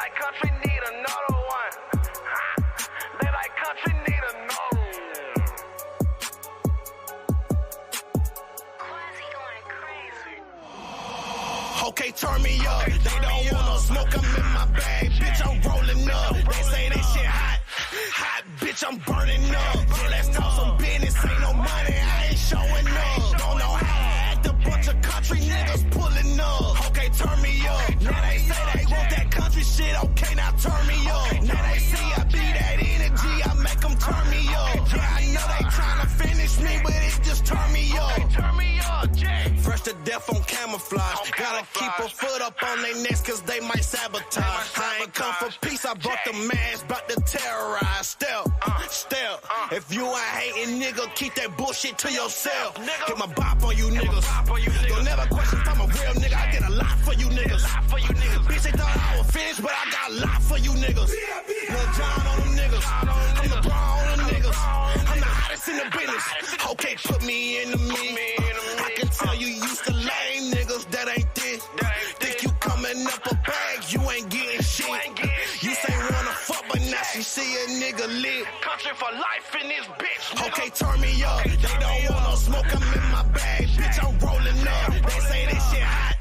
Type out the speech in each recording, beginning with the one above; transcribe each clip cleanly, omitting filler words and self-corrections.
like country need another one. They like country need another one. Quasi going crazy. Okay, turn me up. They don't want no smoke, I'm in my bag. Bitch, I'm rolling up. They say this shit hot. Hot, bitch, I'm burning up. Yeah, let's talk some business. Ain't no money, I ain't showing up. Don't know how to act. A bunch of country niggas pulling up. Okay, turn me up. Now they say they want that country shit. Okay, now turn me up. Now they see I be that energy. I make them turn me up. Yeah, I know they tryna finish me, but it just turn me up. Turn me up, Jay. Fresh to death on camouflage. Gotta keep a foot up on their necks cause they might sabotage. I ain't come for peace, I brought the mask, bout to terrorize. Step. If you ain't hating, nigga, keep that bullshit to yourself. Get my bop on you niggas. Don't never question if I'm a real nigga. I get a lot for you niggas. Bitch, they thought I was finished, but I got a lot for you niggas. Lil John on them niggas. I'm the bra on them niggas. I'm the hottest in the business. Okay, put me in the mix. I can tell you used to lame niggas that ain't this. Think you coming up a bag, you ain't getting shit. You say wanna fuck, but now she see a nigga lit. Country for life in this bitch. Okay, turn me up. They don't want no smoke, I'm in my bag. Bitch, I'm rolling up. They say this shit hot.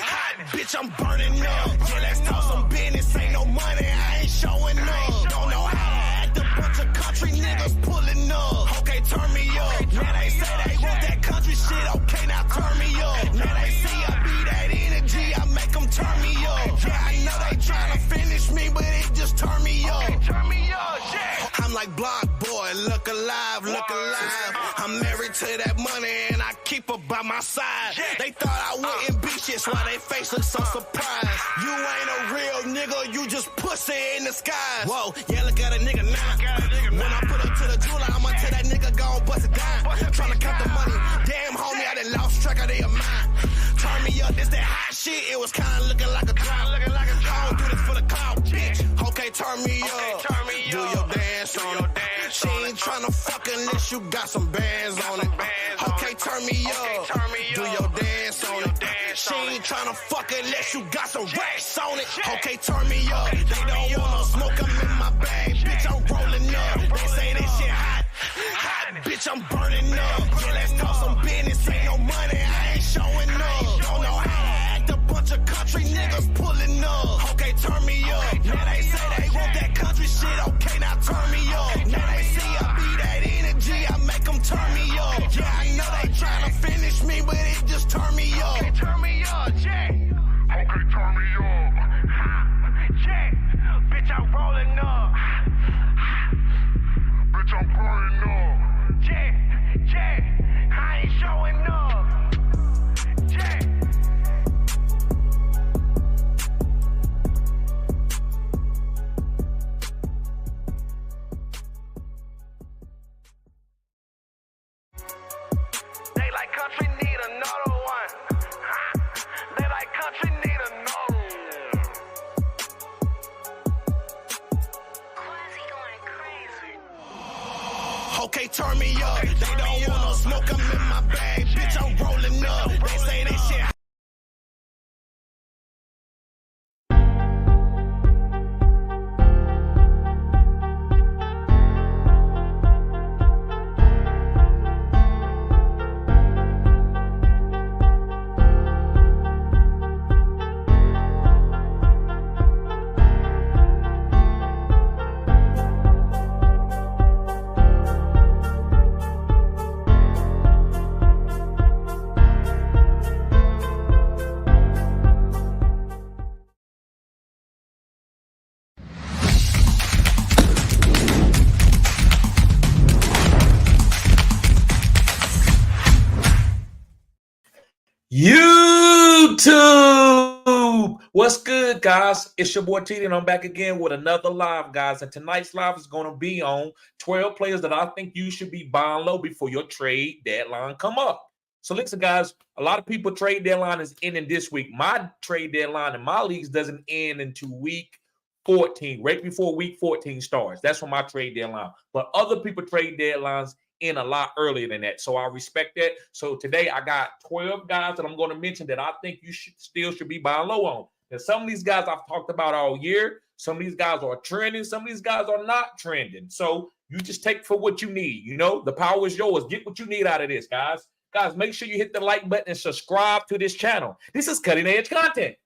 Hot, bitch, I'm burning up. Yeah, let's talk some business. Ain't no money, I ain't showing up. Don't know how to act. A bunch of country niggas pulling up. Okay, turn me up. Now they say they want that country shit. Okay, now turn me up. Now they see I be that energy. I make them turn me up. Yeah, I know they tryna finish me, but it just turn me up. Turn me up, Jay. I'm like Block Boy, look alive, look alive. I'm married to that money and I keep her by my side. They thought I wouldn't be shit, so why they face look so surprised. You ain't a real nigga, you just pussy in the skies. Whoa, yeah, look at a nigga now. When I put up to the jeweler, I'ma tell that nigga go bust it down. Tryna count the money, damn homie, I done lost track of their mind. Turn me up, this that hot shit, it was kinda looking like a drought. I don't do this for the clout, bitch. Okay, turn me up. Do your dance on it. She ain't tryna fuck unless you got some bands on it. Okay, turn me up. Do your dance on it. She ain't tryna fuck unless you got some racks on it. Okay, turn me up. They don't want no smoke, I'm in my bag. Bitch, I'm rolling up. They say this shit hot. Hot, bitch, I'm burning up. Yeah, let's talk some business. Ain't no money, I ain't showing up. Don't know how to act. A bunch of country niggas pulling up. Okay, turn me up. Now they say they want that country shit. Okay, now turn me up. Now they see I be that energy. I make them turn me up. Yeah, I know they tryna finish me, but it just turn me up. Turn me up, Jay. Okay, turn me up. Jay, bitch, I'm rolling up. Bitch, I'm burning up. Jay, I ain't showing up. Jay. They like country need another one. They like country need another one. Quasi going crazy. Okay, turn me up. They don't want no smoke, I'm in my bag. Bitch, I'm rolling up. They say this shit. YouTube, what's good, guys? It's your boy TD, and I'm back again with another live, guys. And tonight's live is going to be on 12 players that I think you should be buying low before your trade deadline come up. So listen, guys, a lot of people trade deadline is ending this week. My trade deadline in my leagues doesn't end until week 14, right before week 14 starts. That's when my trade deadline. But other people trade deadlines in a lot earlier than that. So I respect that. So today I got 12 guys that I'm going to mention that I think you should be buying low on. And some of these guys I've talked about all year. Some of these guys are trending. Some of these guys are not trending. So you just take for what you need. You know, the power is yours. Get what you need out of this, guys. Guys, make sure you hit the like button and subscribe to this channel. This is cutting edge content.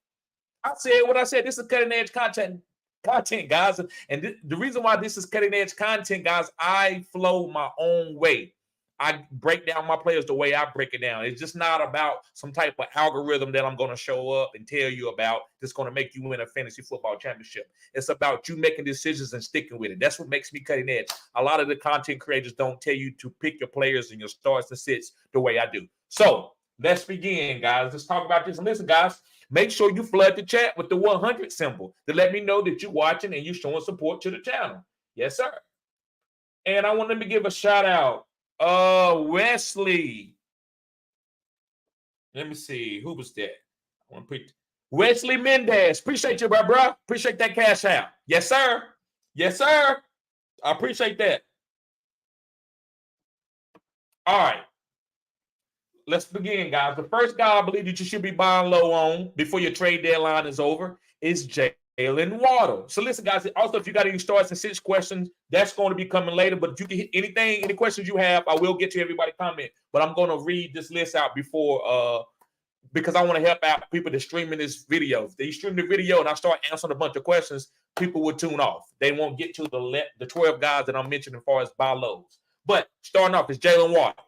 I said what I said. This is cutting edge content, guys. And the reason why this is cutting edge content, guys, I flow my own way. I break down my players the way I break it down. It's just not about some type of algorithm that I'm going to show up and tell you about that's going to make you win a fantasy football championship. It's about you making decisions and sticking with it. That's what makes me cutting edge. A lot of the content creators don't tell you to pick your players and your starts and sits the way I do. So let's begin, guys. Let's talk about this. And listen, guys, make sure you flood the chat with the 100 symbol to let me know that you're watching and you're showing support to the channel. Yes, sir. And I want to give a shout out. Wesley. Let me see. Who was that? I want to put Wesley Mendez. Appreciate you, bro. Appreciate that cash out. Yes, sir. Yes, sir. I appreciate that. All right. Let's begin, guys. The first guy I believe that you should be buying low on before your trade deadline is over is Jalen Waddle. So listen, guys, also if you got any starts and sits questions, that's going to be coming later. But if you can hit anything, any questions you have, I will get to everybody comment. But I'm going to read this list out before because I want to help out people that streaming this video. If they stream the video and I start answering a bunch of questions, people will tune off. They won't get to the 12 guys that I'm mentioning as far as buy lows. But starting off is Jalen Waddle.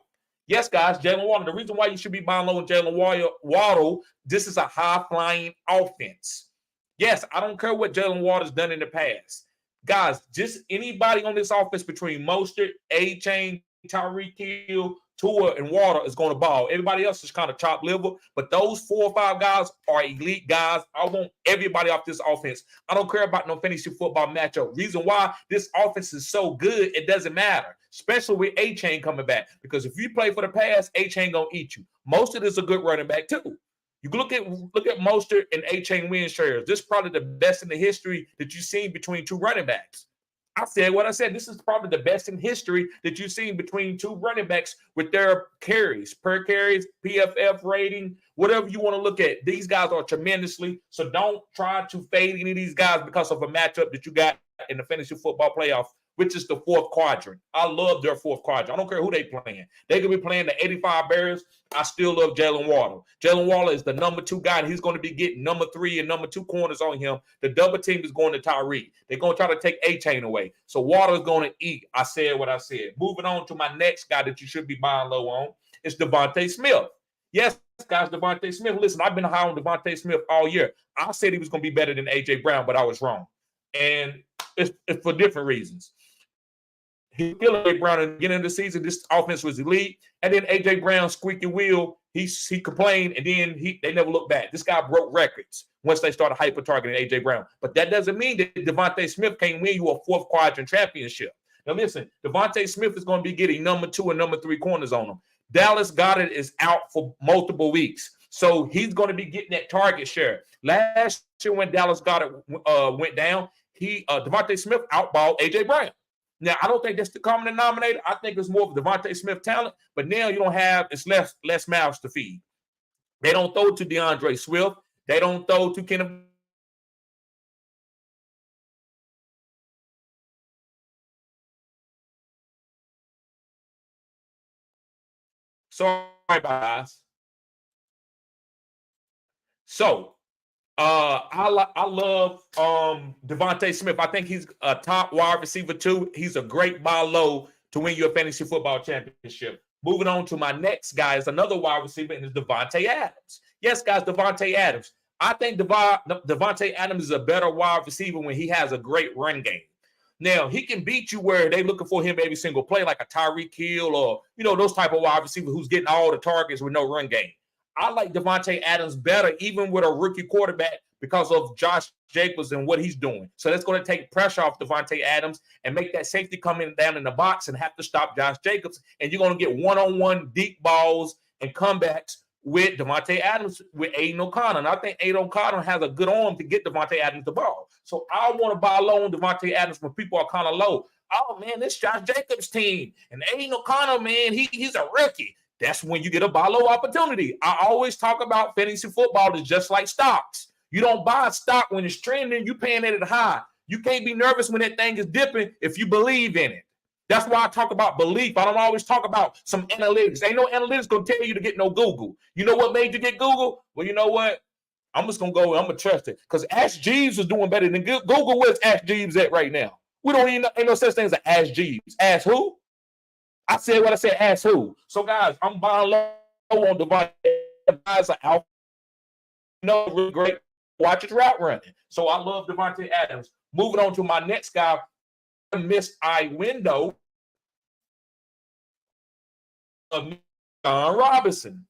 Yes, guys, Jalen Waddle. The reason why you should be buying low on Jalen Waddle, this is a high-flying offense. Yes, I don't care what Jalen Waddle's done in the past. Guys, just anybody on this offense between Mostert, A-Chain, Tyreek Hill, Tua, and Waddle is going to ball. Everybody else is kind of chopped liver, but those 4 or 5 guys are elite guys. I want everybody off this offense. I don't care about no fantasy football matchup. Reason why this offense is so good, it doesn't matter, especially with A-Chain coming back, because if you play for the pass, A-Chain going to eat you. Mostert is a good running back too. You can look at Mostert and A-Chain win shares. This is probably the best in the history that you've seen between 2 running backs. I said what I said. This is probably the best in history that you've seen between 2 running backs with their carries, per carries, PFF rating, whatever you want to look at. These guys are tremendously. So don't try to fade any of these guys because of a matchup that you got in the fantasy football playoff, which is the 4th quadrant. I love their 4th quadrant. I don't care who they playing. They could be playing the 85 Bears. I still love Jalen Waddle. Jalen Waddle is the number 2 guy, and he's going to be getting number 3 and number 2 corners on him. The double team is going to Tyreek. They're going to try to take A-Chain away. So Waddle is going to eat. I said what I said. Moving on to my next guy that you should be buying low on is Devontae Smith. Yes, guys, Devontae Smith. Listen, I've been high on Devontae Smith all year. I said he was going to be better than A.J. Brown, but I was wrong. And it's for different reasons. He killed A.J. Brown in the beginning of the season. This offense was elite. And then A.J. Brown, squeaky wheel, he complained, and then they never looked back. This guy broke records once they started hyper-targeting A.J. Brown. But that doesn't mean that Devontae Smith can't win you a 4th quadrant championship. Now, listen, Devontae Smith is going to be getting number 2 and number 3 corners on him. Dallas Goedert is out for multiple weeks. So he's going to be getting that target share. Last year when Dallas Goedert went down, Devontae Smith outballed A.J. Brown. Now, I don't think that's the common denominator. I think it's more of Devontae Smith talent, but now you don't have, it's less mouths to feed. They don't throw to DeAndre Swift. They don't throw to Kenneth. Sorry, guys. So, I love Devontae Smith. I think he's a top wide receiver too. He's a great buy low to win your fantasy football championship. Moving on to my next guy is another wide receiver, and it's Davante Adams. Yes, guys, Davante Adams. I think Davante Adams is a better wide receiver when he has a great run game. Now, he can beat you where they're looking for him every single play, like a Tyreek Hill or, those type of wide receivers who's getting all the targets with no run game. I like Davante Adams better, even with a rookie quarterback, because of Josh Jacobs and what he's doing. So that's going to take pressure off Davante Adams and make that safety come in down in the box and have to stop Josh Jacobs. And you're going to get one-on-one deep balls and comebacks with Davante Adams with Aiden O'Connor. And I think Aiden O'Connor has a good arm to get Davante Adams the ball. So I want to buy low on Davante Adams when people are kind of low. Oh, man, this Josh Jacobs team. And Aiden O'Connor, man, he's a rookie. That's when you get a buy low opportunity. I always talk about fantasy football is just like stocks. You don't buy stock when it's trending. You're paying it at high. You can't be nervous when that thing is dipping if you believe in it. That's why I talk about belief. I don't always talk about some analytics. Ain't no analytics going to tell you to get no Google. You know what made you get Google? Well, you know what? I'm just going to go, I'm going to trust it. Because Ask Jeeves is doing better than Google. Where's Ask Jeeves at right now? We don't even know, ain't no such thing as Ask Jeeves. Ask who? I said what I said, ask who. So, guys, I'm buying low on Devontae. Guys are out. Really great. Watch his route running. So, I love Devontae Adams. Moving on to my next guy, missed eye window of John Robinson.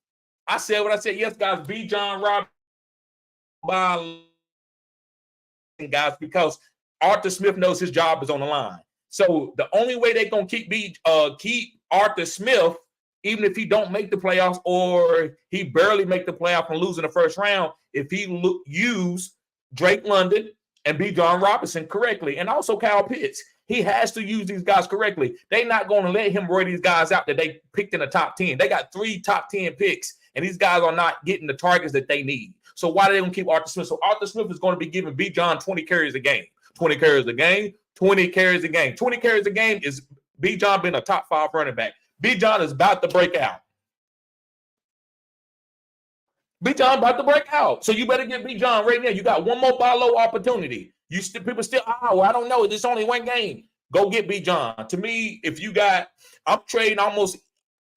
I said what I said. Yes, guys, be John Robinson, guys, because Arthur Smith knows his job is on the line. So the only way they're gonna keep Arthur Smith, even if he don't make the playoffs or he barely make the playoff and lose in the first round, if he use Drake London and B. John Robinson correctly, and also Kyle Pitts. He has to use these guys correctly. They're not going to let him wear these guys out that they picked in the top 10. They got 3 top 10 picks, and these guys are not getting the targets that they need. So why do they going to keep Arthur Smith? So Arthur Smith is going to be giving B. John 20 carries a game. 20 carries a game. 20 carries a game. 20 carries a game is B. John being a top 5 running back. B. John is about to break out. B. John about to break out. So you better get B. John right now. You got one more buy low opportunity. People still, I don't know. It's only one game. Go get B. John. To me, if you got, I'm trading almost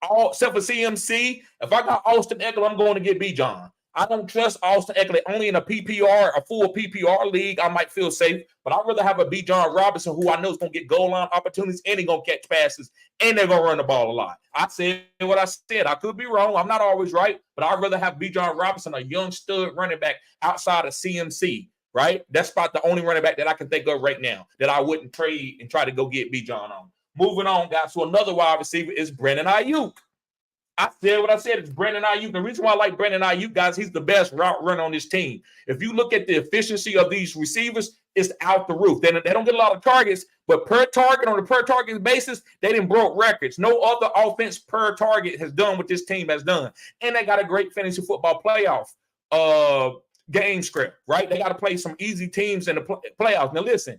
all except for CMC. If I got Austin Eckler, I'm going to get B. John. I don't trust Austin Eckler only in a PPR, a full PPR league. I might feel safe, but I'd rather have a B. John Robinson who I know is going to get goal line opportunities and he's going to catch passes and they're going to run the ball a lot. I said what I said. I could be wrong. I'm not always right, but I'd rather have B. John Robinson, a young stud running back outside of CMC. Right? That's about the only running back that I can think of right now that I wouldn't trade and try to go get B. John on. Moving on, guys, to another wide receiver is Brandon Ayuk. I said what I said. It's Brandon Ayuk. The reason why I like Brandon Ayuk, guys, he's the best route runner on this team. If you look at the efficiency of these receivers, it's out the roof. They don't get a lot of targets, but per target, on a per target basis, they didn't broke records. No other offense per target has done what this team has done. And they got a great fantasy football playoff game script, right? They got to play some easy teams in the playoffs. Now, listen,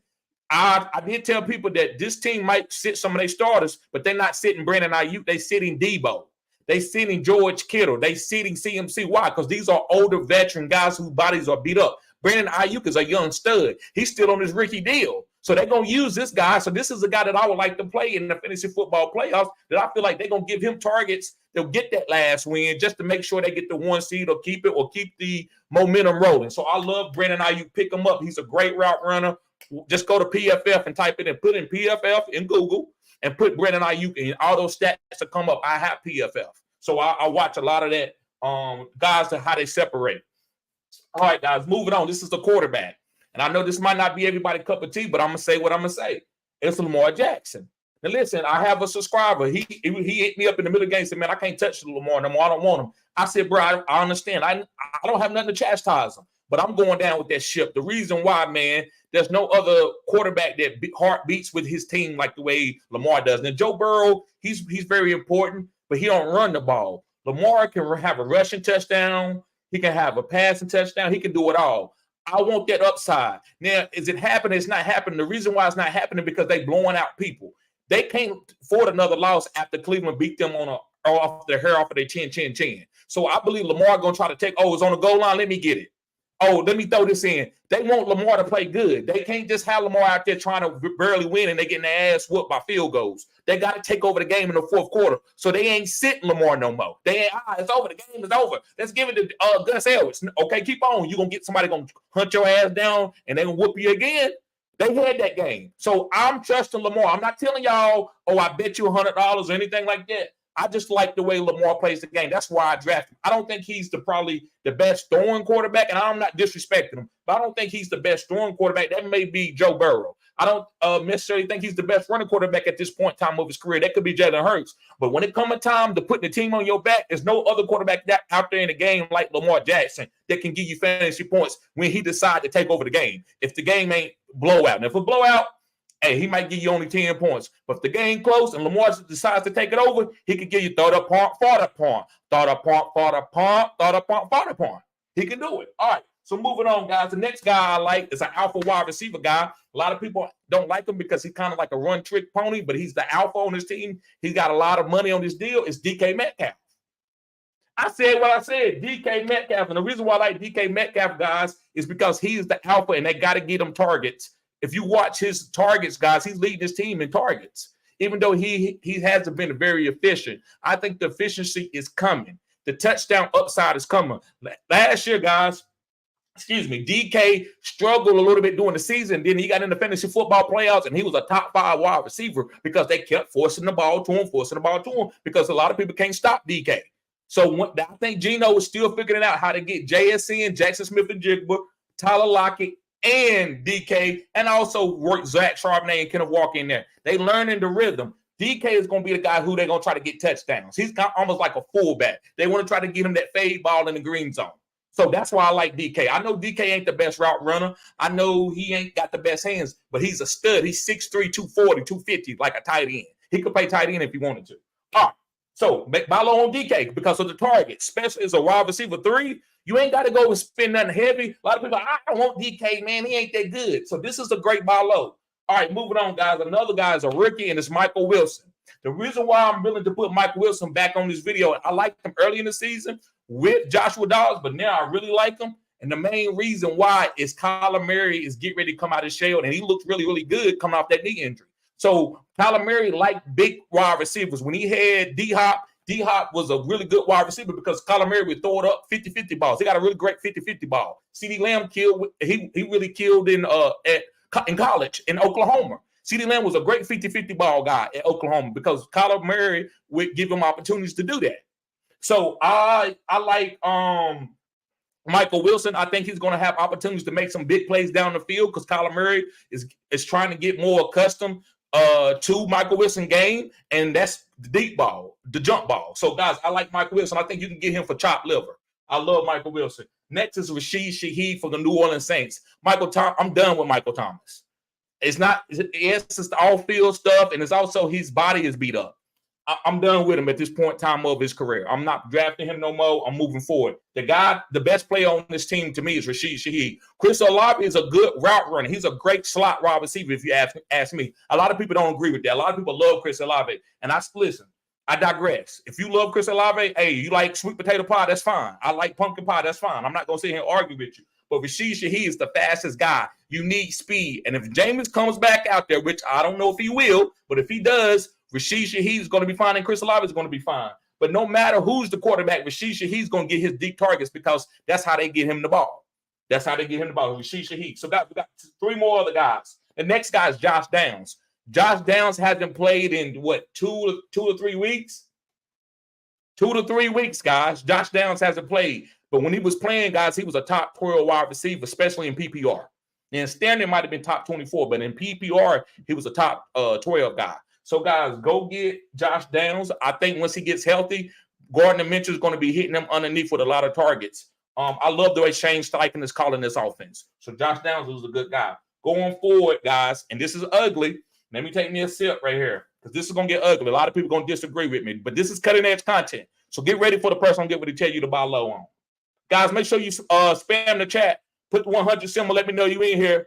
I did tell people that this team might sit some of their starters, but they're not sitting Brandon Ayuk. They sitting Debo. They sitting George Kittle. They sitting CMC. Why? Because these are older veteran guys whose bodies are beat up. Brandon Ayuk is a young stud. He's still on his rookie deal. So they're going to use this guy. So this is a guy that I would like to play in the fantasy football playoffs that I feel like they're going to give him targets. They'll get that last win just to make sure they get the 1 seed or keep the momentum rolling. So I love Brandon Ayuk. Pick him up. He's a great route runner. Just go to PFF and type it and put in PFF in Google and put Brandon Ayuk and all those stats will come up. I have PFF. So I watch a lot of that guys and how they separate. All right, guys, moving on. This is the quarterback. And I know this might not be everybody's cup of tea, but I'm going to say what I'm going to say. It's Lamar Jackson. Now, listen, I have a subscriber. He hit me up in the middle of the game and said, man, I can't touch Lamar no more. I don't want him. I said, bro, I understand. I don't have nothing to chastise him, but I'm going down with that ship. The reason why, man, there's no other quarterback that heart beats with his team like the way Lamar does. Now, Joe Burrow, he's very important, but he don't run the ball. Lamar can have a rushing touchdown. He can have a passing touchdown. He can do it all. I want that upside. Now, is it happening? It's not happening. The reason why it's not happening because they blowing out people. They can't afford another loss after Cleveland beat them off their hair off of their chin. So I believe Lamar going to try to take, it's on the goal line. Let me get it. Let me throw this in. They want Lamar to play good. They can't just have Lamar out there trying to barely win and they getting their ass whooped by field goals. They got to take over the game in the fourth quarter. So they ain't sitting Lamar no more. They ain't, it's over. The game is over. Let's give it to Gus Edwards. Okay, keep on. You're going to get somebody going to hunt your ass down and they're going to whoop you again. They had that game. So I'm trusting Lamar. I'm not telling y'all, I bet you $100 or anything like that. I just like the way Lamar plays the game. That's why I drafted him. I don't think he's probably the best throwing quarterback, and I'm not disrespecting him, but I don't think he's the best throwing quarterback. That may be Joe Burrow. I don't necessarily think he's the best running quarterback at this point in time of his career. That could be Jalen Hurts. But when it comes time to put the team on your back, there's no other quarterback out there in the game like Lamar Jackson that can give you fantasy points when he decides to take over the game. If the game ain't blowout. And if a blowout, hey, he might give you only 10 points. But if the game close and Lamar decides to take it over, he could give you third point. He can do it. All right. So moving on, guys. The next guy I like is an alpha wide receiver guy. A lot of people don't like him because he's kind of like a run trick pony, but he's the alpha on his team. He's got a lot of money on this deal. It's DK Metcalf. I said what I said, DK Metcalf. And the reason why I like DK Metcalf, guys, is because he's the alpha and they got to get him targets. If you watch his targets, guys, he's leading his team in targets. Even though he hasn't been very efficient, I think the efficiency is coming. The touchdown upside is coming. Last year, guys, DK struggled a little bit during the season. Then he got in the fantasy football playoffs, and he was a top 5 wide receiver because they kept forcing the ball to him, because a lot of people can't stop DK. So I think Geno is still figuring out how to get JSN, Jackson Smith-Njigba, Tyler Lockett, and DK, and also work Zach Charbonnet and Kenneth Walker in there. They learning the rhythm. DK is going to be the guy who they're going to try to get touchdowns. He's almost like a fullback. They want to try to get him that fade ball in the green zone. So that's why I like DK. I know DK ain't the best route runner. I know he ain't got the best hands, but he's a stud. He's 6'3", 240, 250, like a tight end. He could play tight end if he wanted to. All right. So buy low on DK because of the target, especially as a wide receiver 3. You ain't got to go and spend nothing heavy. A lot of people, I don't want DK, man. He ain't that good. So this is a great buy low. All right, moving on, guys. Another guy is a rookie, and it's Michael Wilson. The reason why I'm willing to put Michael Wilson back on this video, I liked him early in the season with Joshua Dobbs, but now I really like him. And the main reason why is Kyler Murray is getting ready to come out of shell, and he looks really, really good coming off that knee injury. So Kyler Murray liked big wide receivers. When he had D-Hop was a really good wide receiver because Kyler Murray would throw it up 50-50 balls. He got a really great 50-50 ball. CeeDee Lamb he really killed in college in Oklahoma. CeeDee Lamb was a great 50-50 ball guy at Oklahoma because Kyler Murray would give him opportunities to do that. So I like Michael Wilson. I think he's going to have opportunities to make some big plays down the field because Kyler Murray is trying to get more accustomed to Michael Wilson game, and that's the deep ball, the jump ball. So, guys, I like Michael Wilson. I think you can get him for chopped liver. I love Michael Wilson. Next is Rashid Shaheed for the New Orleans Saints. I'm done with Michael Thomas. It's the all-field stuff, and it's also his body is beat up. I'm done with him at this point in time of his career. I'm not drafting him no more. I'm moving forward. The best player on this team to me is Rashid Shaheed. Chris Olave is a good route runner. He's a great slot wide receiver, if you ask me. A lot of people don't agree with that. A lot of people love Chris Olave. And I digress. If you love Chris Olave, hey, you like sweet potato pie, that's fine. I like pumpkin pie, that's fine. I'm not going to sit here and argue with you. But Rashid Shaheed is the fastest guy. You need speed. And if Jameis comes back out there, which I don't know if he will, but if he does, Rashid Shaheed is going to be fine and Chris Olave is going to be fine. But no matter who's the quarterback, Rashid Shaheed is going to get his deep targets because that's how they get him the ball. Rashid Shaheed. So we got 3 more other guys. The next guy is Josh Downs. Josh Downs hasn't played in, 2 or 3 weeks? 2 to 3 weeks, guys. Josh Downs hasn't played. But when he was playing, guys, he was a top 12 wide receiver, especially in PPR. And standard might have been top 24, but in PPR, he was a top 12 guy. So, guys, go get Josh Downs. I think once he gets healthy, Gardner Minshew is going to be hitting him underneath with a lot of targets. I love the way Shane Steichen is calling this offense. So, Josh Downs is a good guy. Going forward, guys, and this is ugly. Let me take me a sip right here because this is going to get ugly. A lot of people are going to disagree with me, but this is cutting-edge content. So, get ready for the person I'm getting ready to tell you to buy low on. Guys, make sure you spam the chat. Put the 100 symbol. Let me know you in here.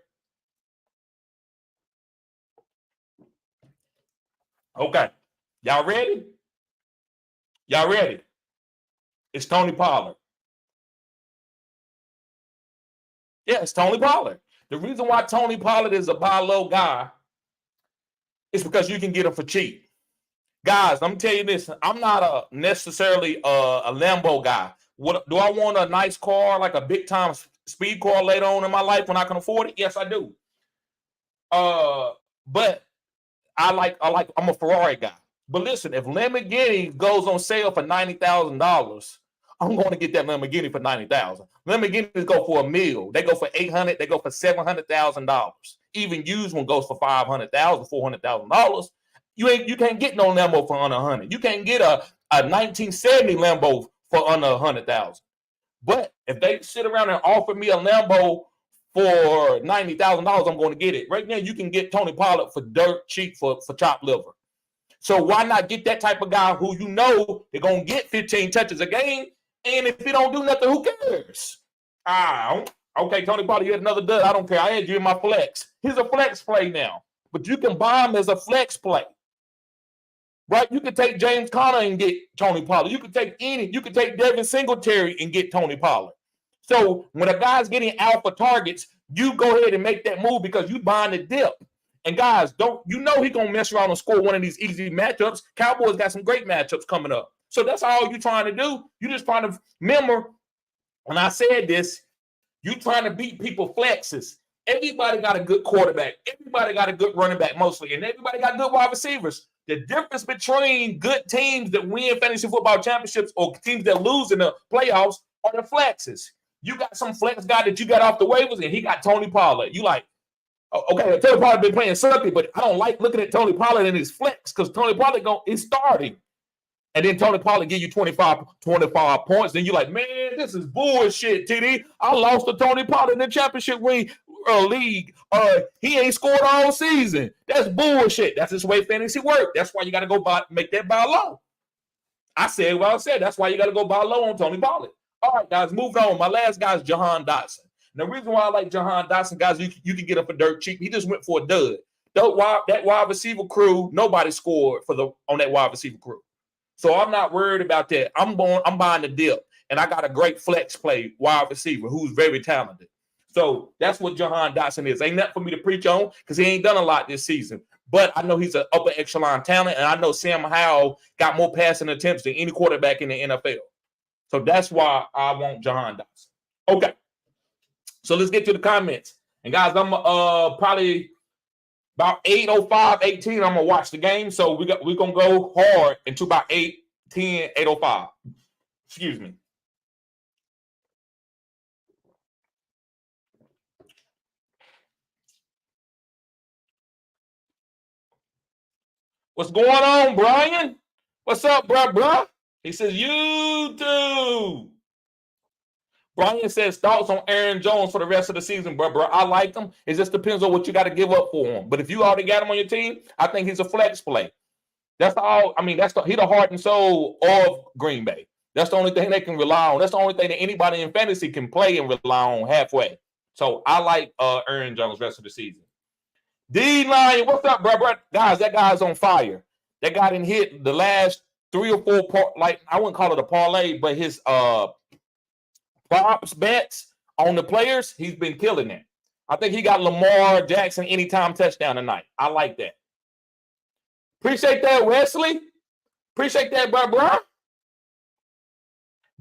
Okay. Y'all ready? It's Tony Pollard. Yeah, it's Tony Pollard. The reason why Tony Pollard is a buy low guy is because you can get him for cheap. Guys, I'm telling you this. I'm not necessarily a Lambo guy. Do I want a nice car, like a big time speed car later on in my life when I can afford it? Yes, I do. But I'm a Ferrari guy. But listen, if Lamborghini goes on sale for $90,000, I'm going to get that Lamborghini for $90,000. Lamborghinis go for $1 million. They go for $800,000. They go for $700,000. Even used one goes for $500,000, $400,000. You can't get no Lambo for under $100,000. You can't get a 1970 Lambo for under $100,000. But if they sit around and offer me a Lambo for $90,000, I'm going to get it. Right now, you can get Tony Pollard for dirt cheap for chopped liver. So why not get that type of guy who you know they're going to get 15 touches a game, and if he don't do nothing, who cares? Okay, Tony Pollard, you had another dud. I don't care. I had you in my flex. He's a flex play now. But you can buy him as a flex play. Right? You can take James Conner and get Tony Pollard. You can take Devin Singletary and get Tony Pollard. So when a guy's getting alpha targets, you go ahead and make that move because you buying the dip. And guys, he's gonna mess around and score one of these easy matchups. Cowboys got some great matchups coming up. So that's all you're trying to do. You're just trying to remember when I said this, you trying to beat people flexes. Everybody got a good quarterback. Everybody got a good running back mostly. And everybody got good wide receivers. The difference between good teams that win fantasy football championships or teams that lose in the playoffs are the flexes. You got some flex guy that you got off the waivers, and he got Tony Pollard. You like, okay, Tony Pollard been playing something, but I don't like looking at Tony Pollard in his flex because Tony Pollard is starting. And then Tony Pollard give you 25 points. Then you're like, man, this is bullshit, TD. I lost to Tony Pollard in the championship league. He ain't scored all season. That's bullshit. That's just the way fantasy works. That's why you got to go make that buy low. I said what I said. That's why you got to go buy low on Tony Pollard. All right, guys, moving on. My last guy is Jahan Dotson. And the reason why I like Jahan Dotson, guys, you can get him for dirt cheap. He just went for a dud. That wide receiver crew, nobody scored on that wide receiver crew. So I'm not worried about that. I'm buying the dip, and I got a great flex play wide receiver who's very talented. So that's what Jahan Dotson is. Ain't nothing for me to preach on because he ain't done a lot this season. But I know he's an upper echelon talent, and I know Sam Howell got more passing attempts than any quarterback in the NFL. So that's why I want Jahan Dotson. Okay. So let's get to the comments. And guys, I'm probably about 8:05, 18, I'm going to watch the game. So we're going to go hard until about 8:10, 8:05. Excuse me. What's going on, Brian? What's up, bruh? He says, YouTube. Brian says, thoughts on Aaron Jones for the rest of the season, bruh. I like him. It just depends on what you got to give up for him. But if you already got him on your team, I think he's a flex play. That's all. I mean, he's the heart and soul of Green Bay. That's the only thing they can rely on. That's the only thing that anybody in fantasy can play and rely on halfway. So I like Aaron Jones rest of the season. D Lion, what's up, bruh? Guys, that guy's on fire. That guy didn't hit the last 3 or 4 I wouldn't call it a parlay, but his props bets on the players, he's been killing it. I think he got Lamar Jackson anytime touchdown tonight. I like that. Appreciate that, Wesley. Appreciate that, bruh.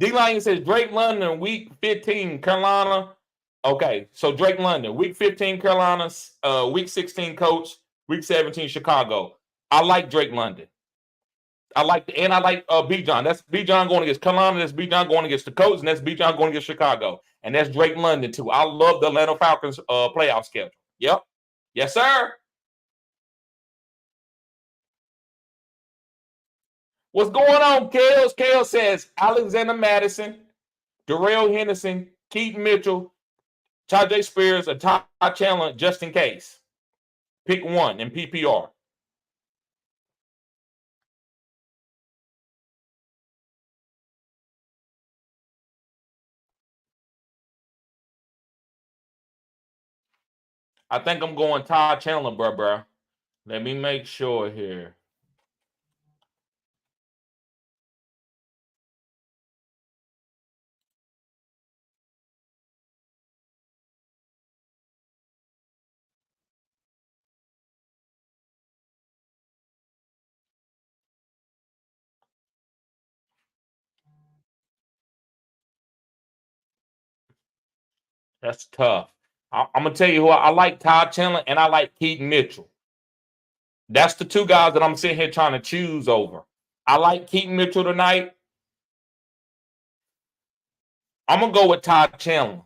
D Lion says Drake London, week 15, Carolina. Okay, so Drake London, week 15, Carolina, week 16, Coach, week 17, Chicago. I like Drake London. I like B-John. That's B-John going against Carolina. That's B-John going against the Colts, and that's B-John going against Chicago. And that's Drake London, too. I love the Atlanta Falcons playoff schedule. Yep. Yes, sir. What's going on, Kales? Kales says Alexander Madison, Darrell Henderson, Keaton Mitchell, Tajay Spears, or Ty Chandler, just in case. Pick one in PPR. I think I'm going Ty Chandler, bruh. Let me make sure here. That's tough. I'm going to tell you who I like, Ty Chandler, and I like Keaton Mitchell. That's the two guys that I'm sitting here trying to choose over. I like Keaton Mitchell tonight. I'm going to go with Ty Chandler.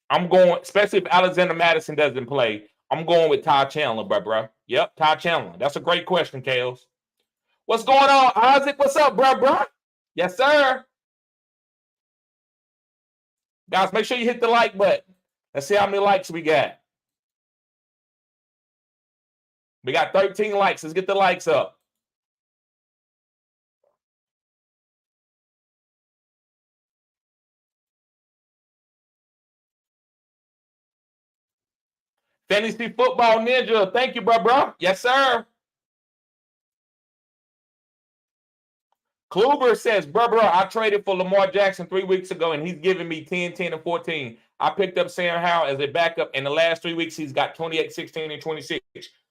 I'm going, especially if Alexander Madison doesn't play, I'm going with Ty Chandler, bruh. Yep, Ty Chandler. That's a great question, Kales. What's going on, Isaac? What's up, bruh? Yes, sir. Guys, make sure you hit the like button. Let's see how many likes we got. We got 13 likes. Let's get the likes up. Fantasy Football Ninja. Thank you, bro. Yes, sir. Kluber says, bro, I traded for Lamar Jackson 3 weeks ago, and he's giving me 10, 10, and 14. I picked up Sam Howell as a backup. In the last 3 weeks, he's got 28, 16, and 26.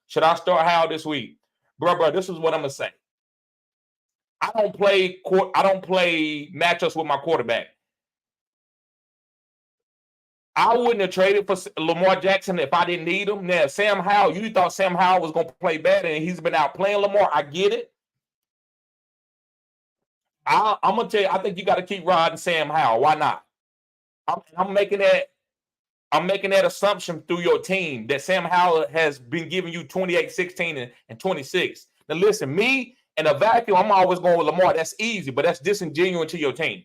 Should I start Howell this week? Bro, this is what I'm going to say. I don't play matchups with my quarterback. I wouldn't have traded for Lamar Jackson if I didn't need him. Now, Sam Howell, you thought Sam Howell was going to play better, and he's been out playing Lamar. I get it. I'm going to tell you, I think you got to keep riding Sam Howell. Why not? I'm making that assumption through your team that Sam Howell has been giving you 28, 16, and 26. Now, listen, me in a vacuum, I'm always going with Lamar. That's easy, but that's disingenuous to your team.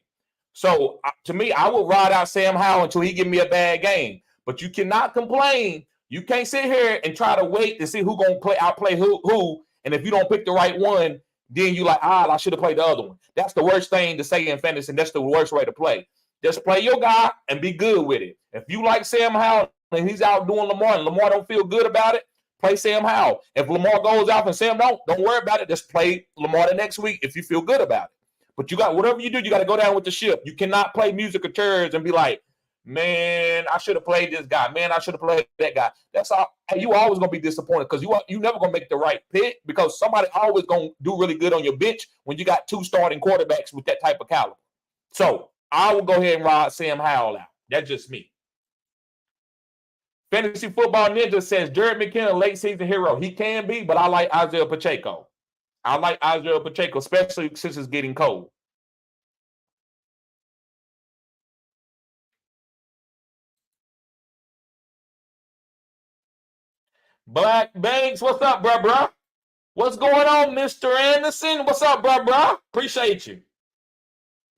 So, to me, I will ride out Sam Howell until he give me a bad game. But you cannot complain. You can't sit here and try to wait to see who's going to outplay who. And if you don't pick the right one, then you like, I should have played the other one. That's the worst thing to say in fantasy, and that's the worst way to play. Just play your guy and be good with it. If you like Sam Howell and he's out doing Lamar and Lamar don't feel good about it, play Sam Howell. If Lamar goes off and Sam don't worry about it. Just play Lamar the next week if you feel good about it. But you got whatever you do, you got to go down with the ship. You cannot play music or chairs and be like, man, I should have played this guy. Man, I should have played that guy. That's all. You always gonna be disappointed because you never gonna make the right pick because somebody always gonna do really good on your bench when you got 2 starting quarterbacks with that type of caliber. So I will go ahead and ride Sam Howell out. That's just me. Fantasy Football Ninja says Jared McKinnon, late season hero. He can be, but I like Isaiah Pacheco. Especially since it's getting cold. Black Banks, what's up, bro? What's going on, Mr. Anderson? What's up, bro? Appreciate you.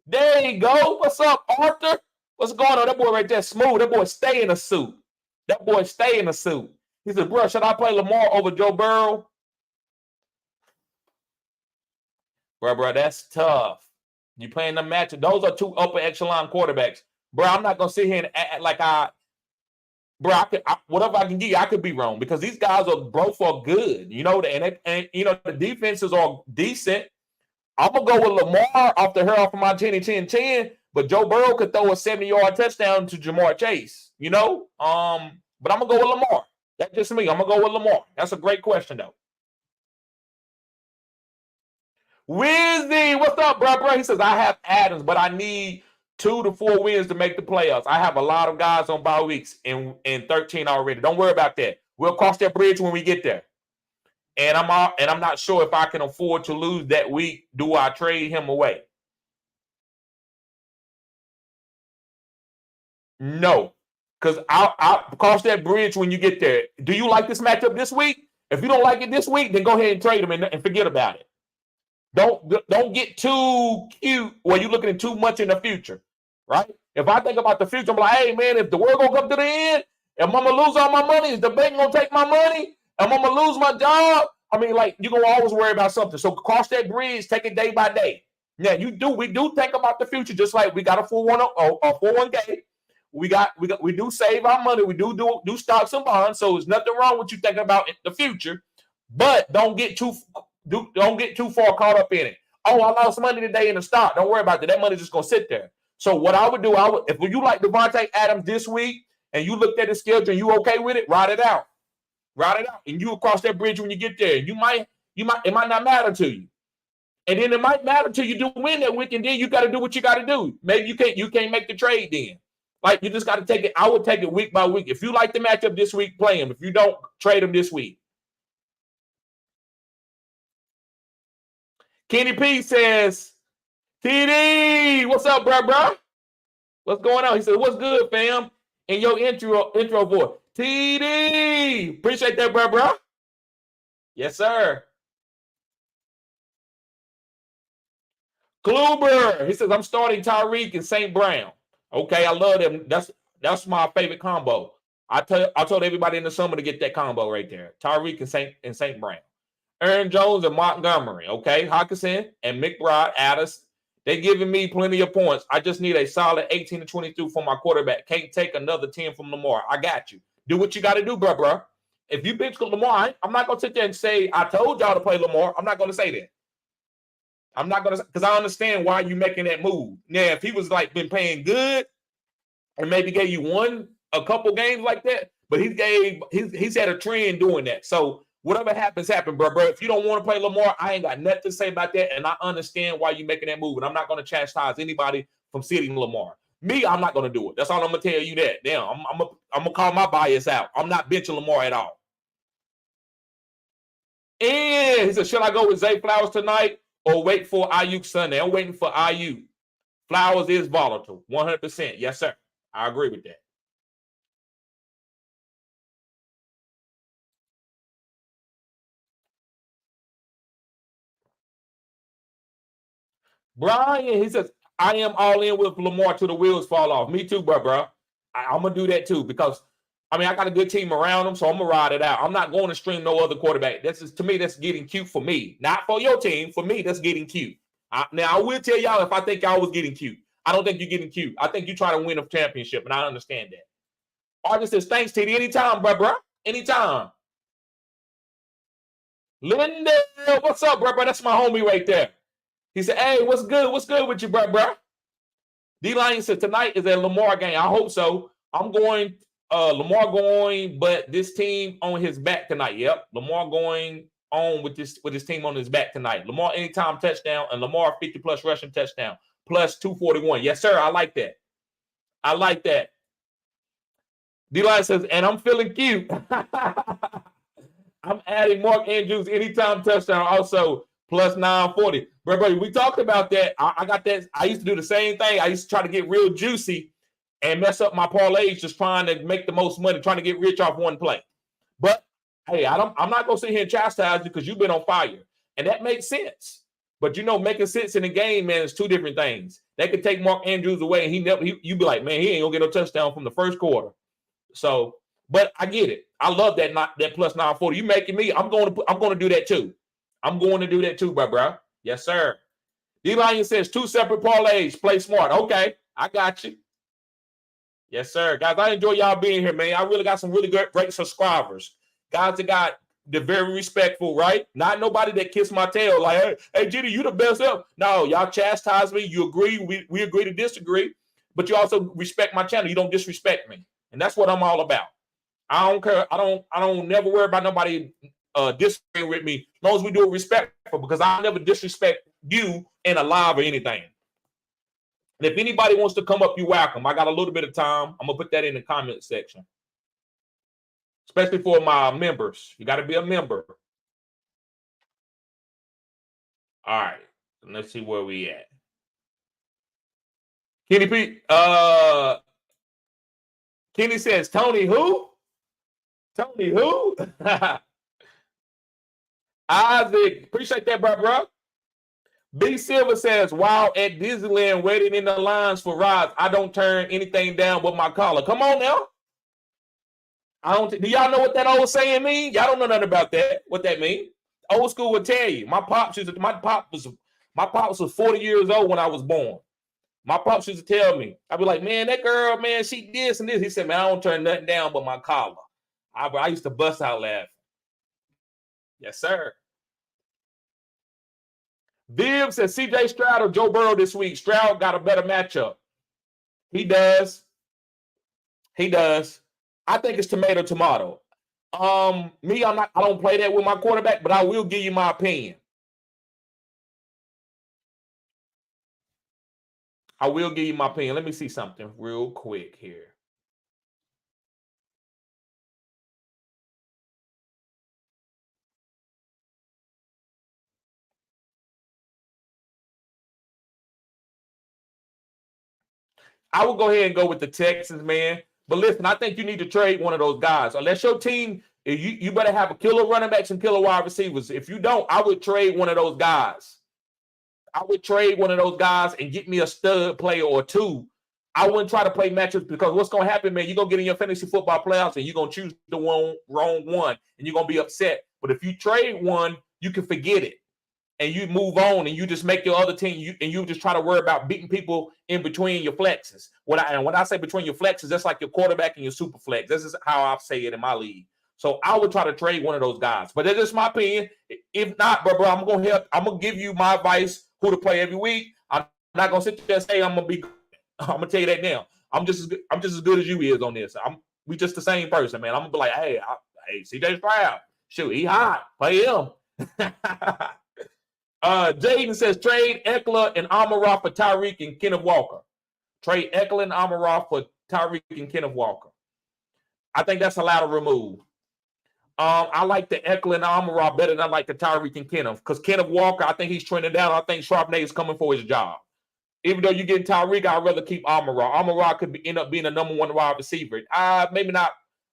There you go. What's up, Arthur? What's going on? That boy right there, smooth. That boy stay in a suit. He said, bro, should I play Lamar over Joe Burrow? Bro, that's tough. You playing the matchup. Those are 2 upper echelon quarterbacks. Bro, I'm not going to sit here and act like whatever I can give you, I could be wrong because these guys are both for good, and the defenses are decent. I'm gonna go with Lamar off of my 10-10-10, but Joe Burrow could throw a 70-yard touchdown to Jamar Chase, but I'm gonna go with Lamar. That's just me. I'm gonna go with Lamar. That's a great question though. Wizzy, what's up, bro? He says I have Adams, but I need 2 to 4 wins to make the playoffs. I have a lot of guys on bye weeks in 13 already. Don't worry about that. We'll cross that bridge when we get there. And I'm not sure if I can afford to lose that week. Do I trade him away? No, because I'll cross that bridge when you get there. Do you like this matchup this week? If you don't like it this week, then go ahead and trade him and forget about it. Don't get too cute where you're looking at too much in the future, right? If I think about the future, I'm like, hey, man, if the world going to come to the end, am I going to lose all my money? Is the bank going to take my money? Am I going to lose my job? I mean, like, you're going to always worry about something. So cross that bridge, take it day by day. Now, we do think about the future, just like we got a 401k. We do save our money. We do stocks and bonds. So there's nothing wrong with you thinking about the future, but don't get too far caught up in it. Oh, I lost money today in the stock. Don't worry about that. That money's just going to sit there. So what I would do, if you like Devontae Adams this week and you looked at his schedule and you okay with it, ride it out. And you will cross that bridge when you get there. It might not matter to you. And then it might matter to you to win that week, and then you got to do what you got to do. Maybe you can't make the trade then. Like, you just got to take it. I would take it week by week. If you like the matchup this week, play him. If you don't, trade him this week. Kenny P says, TD, what's up, bro? What's going on? He said, what's good, fam? In your intro voice. TD, appreciate that, bro. Yes, sir. Kluber, he says, I'm starting Tyreek and St. Brown. Okay, I love them. That's my favorite combo. I told everybody in the summer to get that combo right there. Tyreek and St. Brown. Aaron Jones and Montgomery. Okay, Hawkinson and McBride, Addis. They're giving me plenty of points. I just need a solid 18 to 22 for my quarterback. Can't take another 10 from Lamar. I got you. Do what you got to do, bro. If you bench Lamar, I'm not going to sit there and say, I told y'all to play Lamar. I'm not going to say that. I'm not going to, because I understand why you making that move. Now, if he was like been playing good and maybe gave you a couple games like that, but he's had a trend doing that. So whatever happens, bro. If you don't want to play Lamar, I ain't got nothing to say about that. And I understand why you making that move. And I'm not going to chastise anybody from sitting Lamar. Me, I'm not going to do it. That's all I'm going to tell you that. Damn, I'm going to call my bias out. I'm not benching Lamar at all. And he said, should I go with Zay Flowers tonight or wait for Ayuk Sunday? I'm waiting for Ayuk. Flowers is volatile, 100%. Yes, sir. I agree with that. Brian, he says, I am all in with Lamar till the wheels fall off. Me too, bro. I'm going to do that too because, I got a good team around him, so I'm going to ride it out. I'm not going to stream no other quarterback. To me, that's getting cute for me. Not for your team. For me, that's getting cute. Now, I will tell y'all if I think y'all was getting cute. I don't think you're getting cute. I think you try to win a championship, and I understand that. Artist says, thanks, Teddy. Anytime, bro. Anytime. Linda, what's up, bro? That's my homie right there. He said, hey, what's good? What's good with you, bro? D-Lion said, tonight is a Lamar game. I hope so. I'm going, Lamar going, but this team on his back tonight. Yep, Lamar going on with his team on his back tonight. Lamar anytime touchdown and Lamar 50-plus rushing touchdown, plus 241. Yes, sir, I like that. D-Lion says, and I'm feeling cute. I'm adding Mark Andrews anytime touchdown also. Plus 940. Bro, we talked about that. I got that. I used to do the same thing. I used to try to get real juicy and mess up my parlays just trying to make the most money, trying to get rich off one play. But, hey, I'm not going to sit here and chastise you because you've been on fire. And that makes sense. But, making sense in the game, man, is two different things. They could take Mark Andrews away, and you'd be like, man, he ain't going to get no touchdown from the first quarter. So, but I get it. I love that plus 940. You making me, I'm going to do that too. I'm going to do that too, bro. Yes, sir. D-Lion says 2 separate parlays. Play smart. Okay, I got you. Yes, sir. Guys, I enjoy y'all being here, man. I really got some really great subscribers. Guys that got the very respectful, right? Not nobody that kissed my tail like, hey, Giddy, you the best ever. No, y'all chastise me. You agree. We agree to disagree. But you also respect my channel. You don't disrespect me. And that's what I'm all about. I don't care. I don't never worry about nobody disagreeing with me, as long as we do it respectful, because I never disrespect you in a live or anything. And if anybody wants to come up, you're welcome. I got a little bit of time. I'm gonna put that in the comment section, especially for my members. You got to be a member. All right, let's see where we at. Kenny P. Kenny says, Tony who? Tony who? Isaac, appreciate that, bro. B Silver says, while at Disneyland waiting in the lines for rides, I don't turn anything down but my collar. Come on now. Do y'all know what that old saying mean? Y'all don't know nothing about that. What that mean? Old school would tell you. My pops was 40 years old when I was born. My pops used to tell me, I'd be like, man, that girl, man, she this and this. He said, man, I don't turn nothing down but my collar. I used to bust out laughing. Yes, sir. Viv says CJ Stroud or Joe Burrow this week. Stroud got a better matchup. He does. I think it's tomato. Me, I don't play that with my quarterback, but I will give you my opinion. Let me see something real quick here. I will go ahead and go with the Texans, man. But listen, I think you need to trade one of those guys. Unless your team, you better have a killer running backs and killer wide receivers. If you don't, I would trade one of those guys. And get me a stud player or two. I wouldn't try to play matchups because what's going to happen, man, you're going to get in your fantasy football playoffs and you're going to choose the wrong one and you're going to be upset. But if you trade one, you can forget it. and you move on and you just make your other team and you just try to worry about beating people in between your flexes. When I say between your flexes, that's like your quarterback and your super flex. This is how I say it in my league. So I would try to trade one of those guys. But that's just my opinion. If not, bro, I'm gonna give you my advice who to play every week. I'm not gonna sit there and say I'm gonna tell you that now. I'm just as good as you is on this. We just the same person, man. I'm gonna be like, hey, CJ Stroud, shoot, he hot. Play him. Jaden says trade Eckler and Amon-Ra for Tyreek and Kenneth Walker. Trade Eckler and Amon-Ra for Tyreek and Kenneth Walker. I think that's a lateral move. I like the Eckler and Amon-Ra better than I like the Tyreek and Kenneth, because Kenneth Walker, I think he's trending down. I think Charbonnet is coming for his job. Even though you're getting Tyreek, I'd rather keep Amon-Ra. Amon-Ra could end up being a number one wide receiver.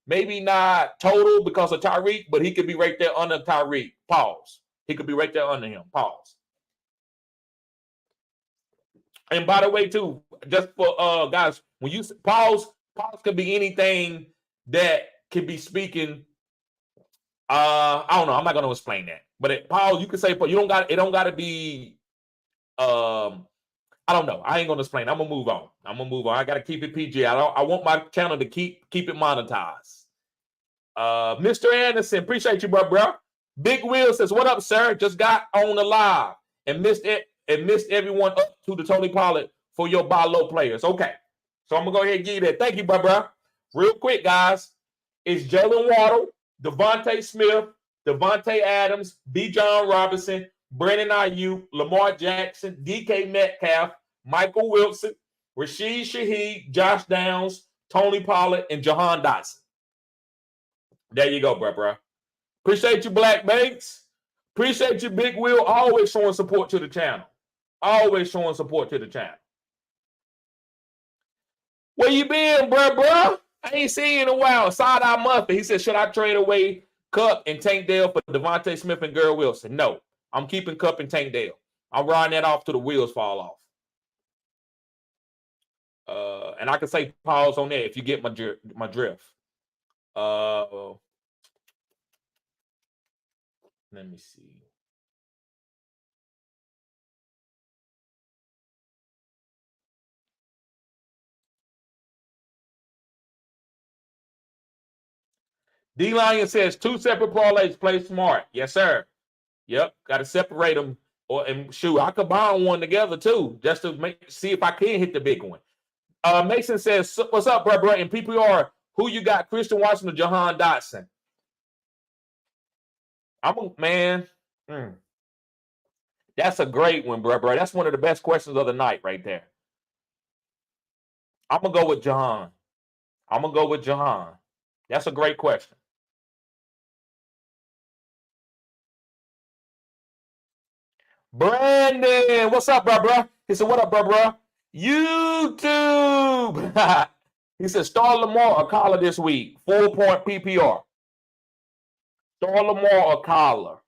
Maybe not total because of Tyreek, but he could be right there under Tyreek. Pause. He could be right there under him. Pause. And by the way, too, just for guys, when you pause could be anything that could be speaking. I don't know. I'm not going to explain that. But pause, you can say, but it don't got to be. I don't know. I ain't going to explain. I'm going to move on. I got to keep it PG. I want my channel to keep it monetized. Mr. Anderson, appreciate you, bro. Big Will says, what up, sir? Just got on the live and missed everyone up to the Tony Pollard for your buy low players. Okay. So I'm going to go ahead and give you that. Thank you, bro. Real quick, guys. It's Jalen Waddle, Devontae Smith, Devontae Adams, Bijan Robinson, Brandon Ayuk, Lamar Jackson, DK Metcalf, Michael Wilson, Rashid Shaheed, Josh Downs, Tony Pollard, and Jahan Dotson. There you go, bro. Appreciate you, Black Banks. Appreciate you, Big Will. Always showing support to the channel. Where you been, bro? I ain't seen you in a while. Side-eye Muffin. He said, should I trade away Kupp and Tank Dell for Devontae Smith and Garrett Wilson? No. I'm keeping Kupp and Tank Dell. I'm riding that off till the wheels fall off. And I can say pause on that if you get my drift. Let me see. D-Lion says 2 separate parlays, play smart. Yes, sir. Yep, got to separate them. And shoot, I could combine one together too, just to see if I can hit the big one. Mason says, what's up, bro? In PPR, who you got, Christian Watson or Jahan Dotson? That's a great one, bro. That's one of the best questions of the night right there. I'm going to go with Jahan. That's a great question. Brandon, what's up, bro? He said, what up, bro? YouTube. He said, start Lamar or Collar this week. 4-point PPR. Start Lamar or Collar.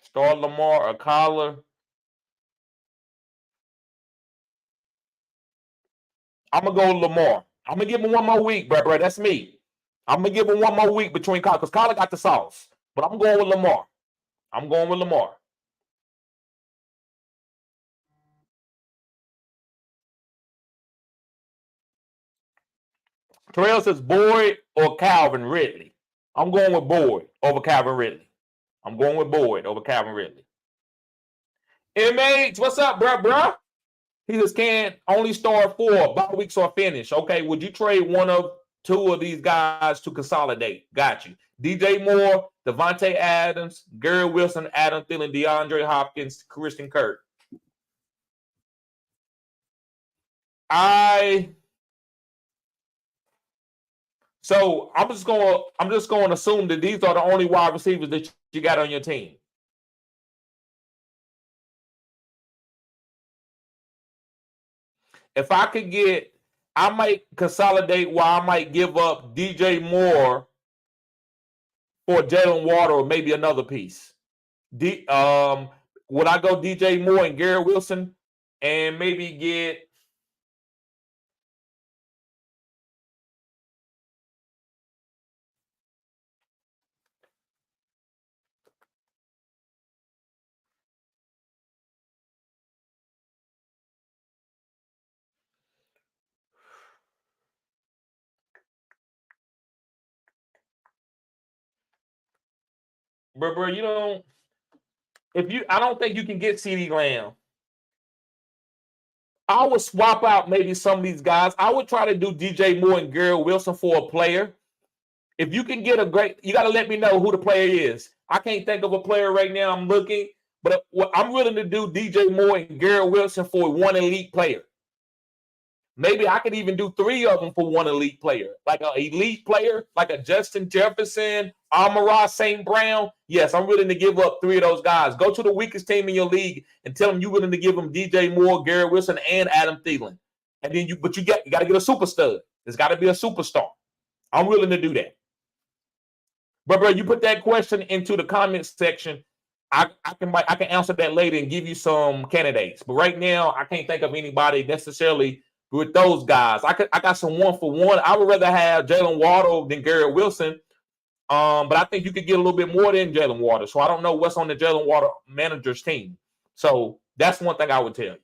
Start Lamar or Collar. I'm going to go Lamar. I'm going to give him one more week, bro. That's me. I'm going to give him one more week between Collar, because Collar got the sauce. But I'm going with Lamar. Terrell says Boyd or Calvin Ridley. I'm going with Boyd over Calvin Ridley. MH, what's up, bro? He just can't only start 4. Bye weeks are finished. Okay, would you trade one of 2 of these guys to consolidate? Got you. DJ Moore, Devontae Adams, Garrett Wilson, Adam Thielen, DeAndre Hopkins, Christian Kirk. So I'm just going to assume that these are the only wide receivers that you got on your team. If I could I might consolidate where I might give up DJ Moore for Jalen Waddle or maybe another piece. Would I go DJ Moore and Garrett Wilson and maybe get bro, you don't. I don't think you can get CeeDee Lamb. I would swap out maybe some of these guys. I would try to do DJ Moore and Garrett Wilson for a player. If you can get you got to let me know who the player is. I can't think of a player right now. I'm looking, but I'm willing to do DJ Moore and Garrett Wilson for one elite player. Maybe I could even do 3 of them for one elite player, like an elite player, like a Justin Jefferson, Amon-Ra St. Brown. Yes, I'm willing to give up 3 of those guys. Go to the weakest team in your league and tell them you're willing to give them DJ Moore, Garrett Wilson, and Adam Thielen. And then you got to get a super stud. There's got to be a superstar. I'm willing to do that. But bro, you put that question into the comments section. I can answer that later and give you some candidates. But right now, I can't think of anybody necessarily with those guys. I got some 1-for-1. I would rather have Jalen Waddle than Garrett Wilson. But I think you could get a little bit more than Jalen Waddle. So I don't know what's on the Jalen Waddle manager's team. So that's one thing I would tell you.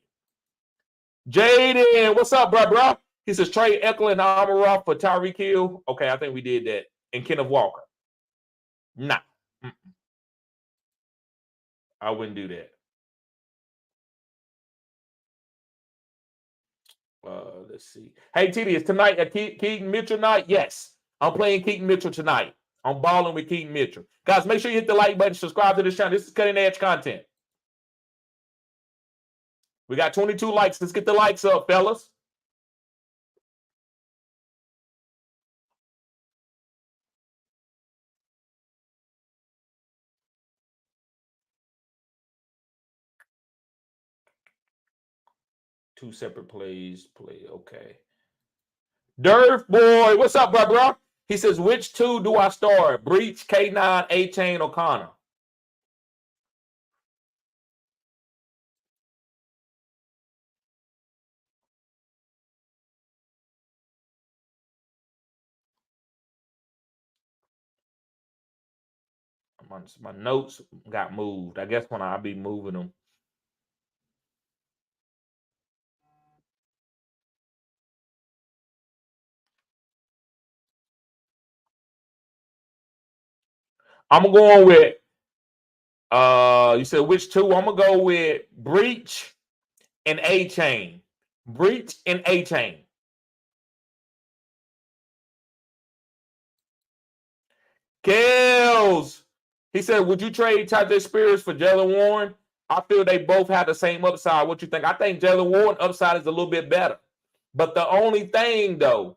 Jaden, what's up, bro? He says trade Eckler and Amon-Ra for Tyreek Hill. Okay, I think we did that. And Kenneth Walker. Nah. I wouldn't do that. Let's see. Hey, TD, is tonight a Keaton Mitchell night? Yes. I'm playing Keaton Mitchell tonight. I'm balling with Keaton Mitchell. Guys, make sure you hit the like button, subscribe to this channel. This is cutting edge content. We got 22 likes. Let's get the likes up, fellas. Two separate plays. Okay. Durf boy, what's up, bro? He says, which 2 do I start? Breach, K9, A-Chain, O'Connor. My notes got moved. I guess when I'll be moving them. I'm going with, you said which 2? I'm going to go with Breach and A-Chain. Breach and A-Chain. Kels. He said, would you trade Tajay Spears for Jalen Warren? I feel they both have the same upside. What you think? I think Jalen Warren upside is a little bit better. But the only thing, though,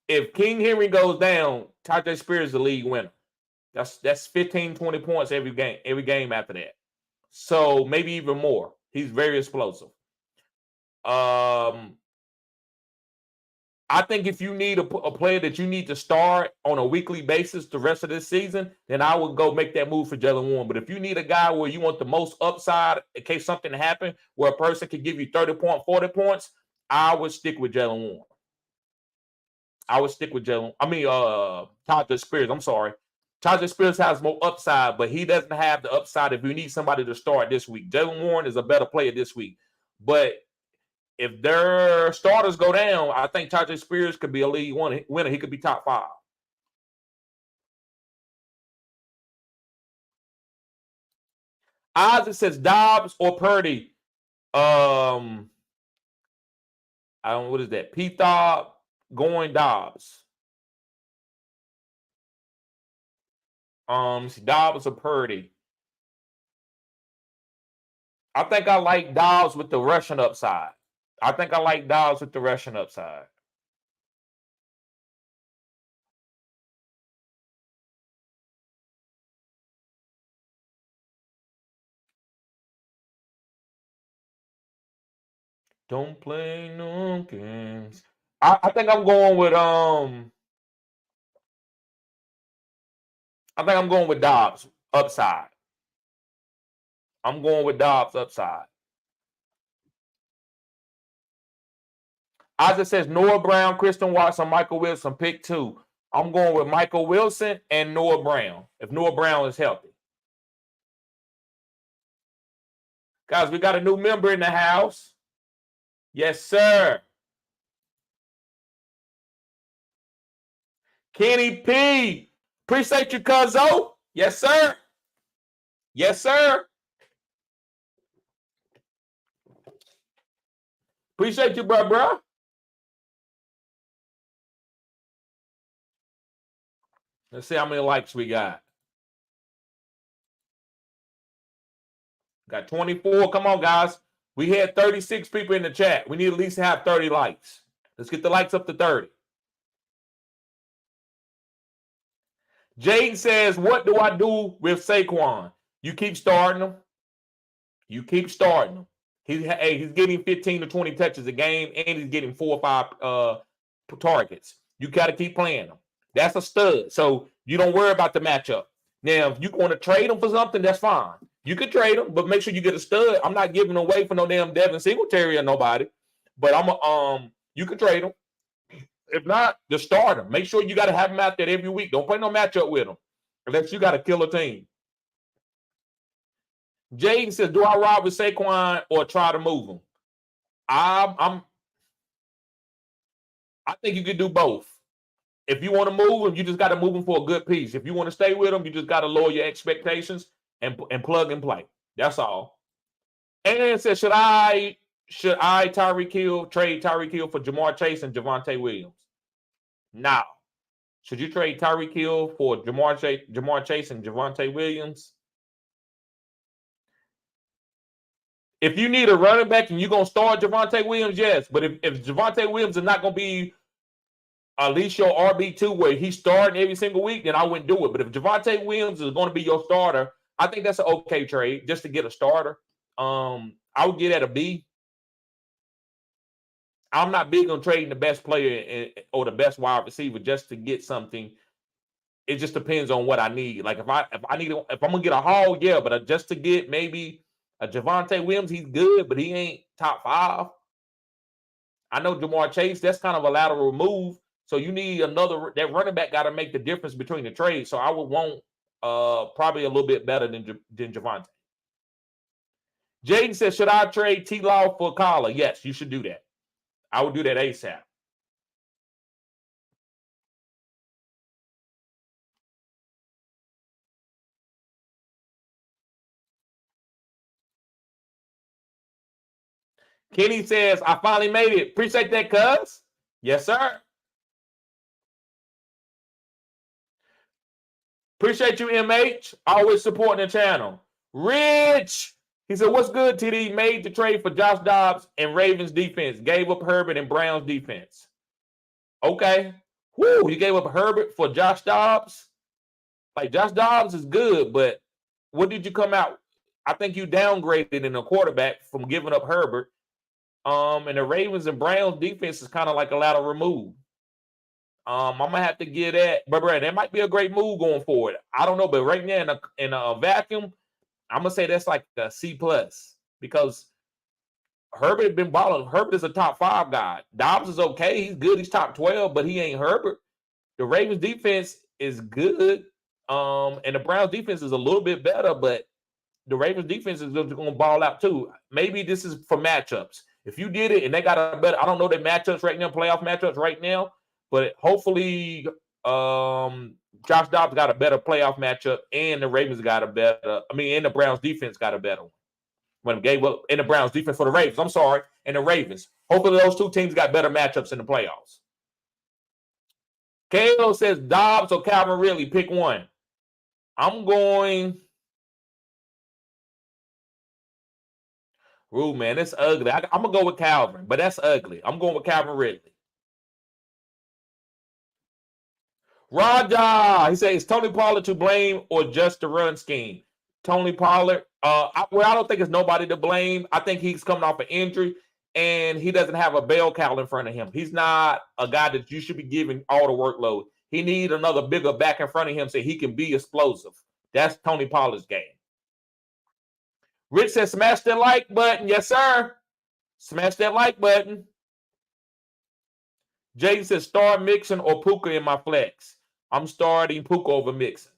if King Henry goes down, Tajay Spears is the league winner. That's 15, 20 points every game after that. So maybe even more. He's very explosive. I think if you need a player that you need to start on a weekly basis the rest of this season, then I would go make that move for Jalen Warren. But if you need a guy where you want the most upside in case something happens, where a person can give you 30 points, 40 points, I would stick with Jalen Warren. Tajay Spears. I'm sorry. Tajay Spears has more upside, but he doesn't have the upside if you need somebody to start this week. Jalen Warren is a better player this week. But if their starters go down, I think Tajay Spears could be a league winner. He could be top 5. Isaac says Dobbs or Purdy. What is that? P-Thop going Dobbs. Dobbs or Purdy. I think I like Dobbs with the rushing upside. Don't play no games. I think I'm going with Dobbs upside. Isaac says Noah Brown, Christian Watson, Michael Wilson, pick 2. I'm going with Michael Wilson and Noah Brown, if Noah Brown is healthy. Guys, we got a new member in the house. Yes, sir. Kenny P. Appreciate you, Cuzzo. Yes, sir. Yes, sir. Appreciate you, bro. Let's see how many likes we got. Got 24. Come on, guys. We had 36 people in the chat. We need at least to have 30 likes. Let's get the likes up to 30. Jaden says, what do I do with Saquon? You keep starting him. You keep starting him. He's getting 15 to 20 touches a game, and he's getting 4 or 5 targets. You got to keep playing him. That's a stud. So you don't worry about the matchup. Now, if you want to trade him for something, that's fine. You can trade him, but make sure you get a stud. I'm not giving away for no damn Devin Singletary or nobody. But you can trade him. If not, just start him. Make sure you got to have him out there every week. Don't play no matchup with him unless you got to kill a team. Jaden says, do I ride with Saquon or try to move him? I think you could do both. If you want to move him, you just got to move him for a good piece. If you want to stay with him, you just got to lower your expectations and plug and play. That's all. And it says, should I trade Tyreek Hill for Jamar Chase and Javonte Williams? No. Should you trade Tyreek Hill for Jamar Chase and Javonte Williams? If you need a running back and you're going to start Javonte Williams, yes. But if Javonte Williams is not going to be at least your RB2 where he's starting every single week, then I wouldn't do it. But if Javonte Williams is going to be your starter, I think that's an okay trade just to get a starter. I would get at a B. I'm not big on trading the best player or the best wide receiver just to get something. It just depends on what I need. Like if I'm gonna get a haul, yeah, but just to get maybe a Javonte Williams, he's good, but he ain't top 5. I know Jamar Chase, that's kind of a lateral move. So you need that running back got to make the difference between the trades. So I would want probably a little bit better than Javonte. Jaden says, should I trade T-Law for Collar? Yes, you should do that. I would do that ASAP. Kenny says, I finally made it. Appreciate that, cuz. Yes, sir. Appreciate you, MH. Always supporting the channel. Rich. He said, what's good, TD? Made the trade for Josh Dobbs and Ravens defense. Gave up Herbert and Browns defense. Okay. Woo, you gave up Herbert for Josh Dobbs? Like, Josh Dobbs is good, but what did you come out? I think you downgraded in a quarterback from giving up Herbert. And the Ravens and Browns defense is kind of like a lateral move. I'm gonna have to get that, but that might be a great move going forward. I don't know, but right now in a vacuum, I'm gonna say that's like a C+ because Herbert has been balling. Herbert is a top 5 guy. Dobbs is okay. He's good. He's top 12, but he ain't Herbert. The Ravens defense is good. And the Browns defense is a little bit better, but the Ravens defense is going to ball out too. Maybe this is for matchups. If you did it and they got a better, I don't know their matchups right now, playoff matchups right now, but hopefully Josh Dobbs got a better playoff matchup and the Ravens got a better, and the Browns defense got a better one. When gave up in the Browns defense for the Ravens, and the Ravens. Hopefully those two teams got better matchups in the playoffs. Kalo says Dobbs or Calvin Ridley, pick one. I'm going. Ooh, man, it's ugly. I'm going to go with Calvin, but that's ugly. I'm going with Calvin Ridley. Raja, he says, Tony Pollard to blame or just the run scheme? Tony Pollard, I don't think it's nobody to blame. I think he's coming off an injury, and he doesn't have a bell cow in front of him. He's not a guy that you should be giving all the workload. He needs another bigger back in front of him so he can be explosive. That's Tony Pollard's game. Rich says, smash that like button. Yes, sir. Smash that like button. Jaden says, start Mixon or Puka in my flex. I'm starting Puka over Mixon.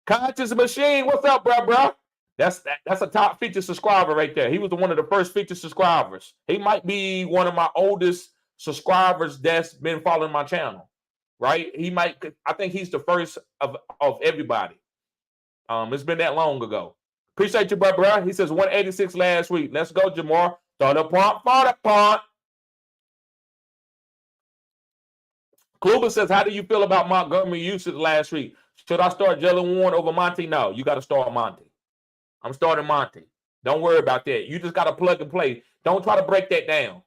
Conscious Machine, what's up, bro? That's a top featured subscriber right there. He was one of the first featured subscribers. He might be one of my oldest subscribers that's been following my channel. right? I think he's the first of everybody. It's been that long ago. Appreciate you, bro. He says 186 last week. Let's go, Jamar. Throw the punt for the punt. Kluber says, how do you feel about Montgomery usage last week? Should I start Jalen Warren over Monty? No, you got to start Monty. I'm starting Monty. Don't worry about that. You just got to plug and play. Don't try to break that down.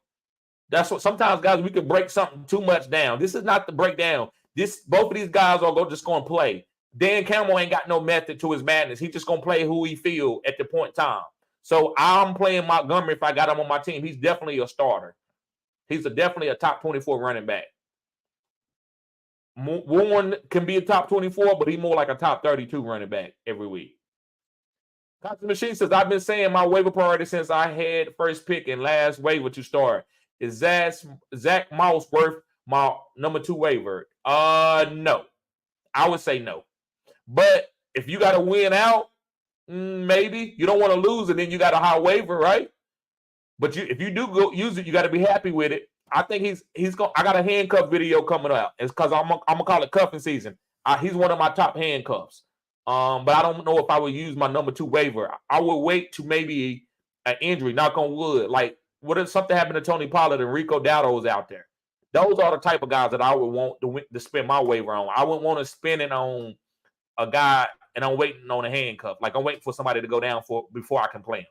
That's what sometimes, guys, we can break something too much down. This is not the breakdown. Both of these guys are just going to play. Dan Campbell ain't got no method to his madness. He's just going to play who he feel at the point in time. So I'm playing Montgomery if I got him on my team. He's definitely a starter. He's definitely a top 24 running back. Warren can be a top 24, but he's more like a top 32 running back every week. Cotton Machine says, I've been saying my waiver priority since I had first pick and last waiver to start. Is Zach Moss worth my number 2 waiver? No. I would say no. But if you got to win out, maybe. You don't want to lose, and then you got a high waiver, right? But if you do go use it, you got to be happy with it. I think he's going. I got a handcuff video coming out. It's because I'm gonna call it cuffing season. He's one of my top handcuffs. But I don't know if I would use my number 2 waiver. I would wait to maybe an injury, knock on wood. Like, what if something happened to Tony Pollard and Rico Dowdle's out there? Those are the type of guys that I would want to spend my waiver on. I wouldn't want to spend it on a guy and I'm waiting on a handcuff. Like, I'm waiting for somebody to go down before I can play him.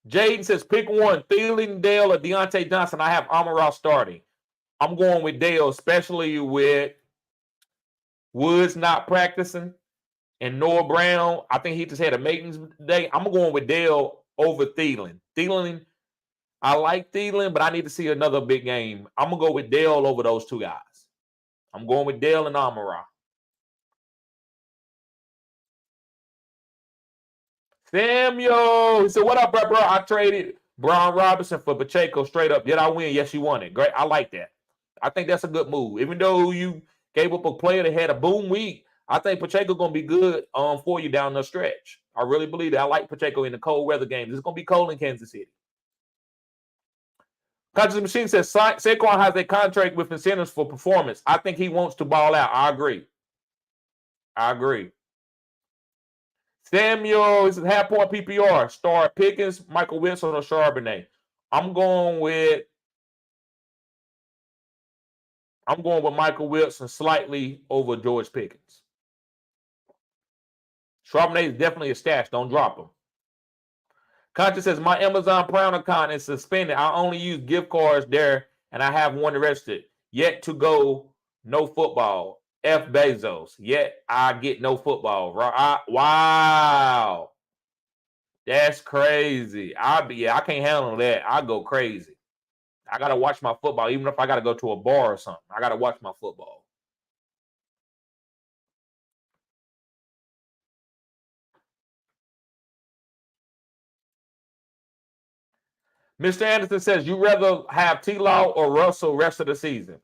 Jaden says, pick one, Thielen, Dale, or Deontay Johnson. I have Amon-Ra starting. I'm going with Dale, especially with Woods not practicing and Noah Brown. I think he just had a maintenance day. I'm going with Dale over Thielen. I like Thielen, but I need to see another big game. I'm going to go with Dale over those 2 guys. I'm going with Dale and Amon-Ra. Samuel, he said, what up, bro? I traded Brian Robinson for Pacheco straight up. Did I win? Yes, you won it. Great. I like that. I think that's a good move. Even though you gave up a player that had a boom week, I think Pacheco going to be good for you down the stretch. I really believe that. I like Pacheco in the cold weather games. It's going to be cold in Kansas City. Conscious Machine says Saquon has a contract with incentives for performance. I think he wants to ball out. I agree. Samuel, this is half-point PPR. Start Pickens, Michael Wilson, or Charbonnet. I'm going with Michael Wilson slightly over George Pickens. Charbonnet is definitely a stash. Don't drop him. Conscious says, my Amazon Prime account is suspended. I only use gift cards there, and I have one registered. Yet to go, no football. F Bezos. Yet I get no football. Wow. That's crazy. I can't handle that. I go crazy. I got to watch my football, even if I got to go to a bar or something. I got to watch my football. Mr. Anderson says, you rather have T-Law or Russell rest of the season?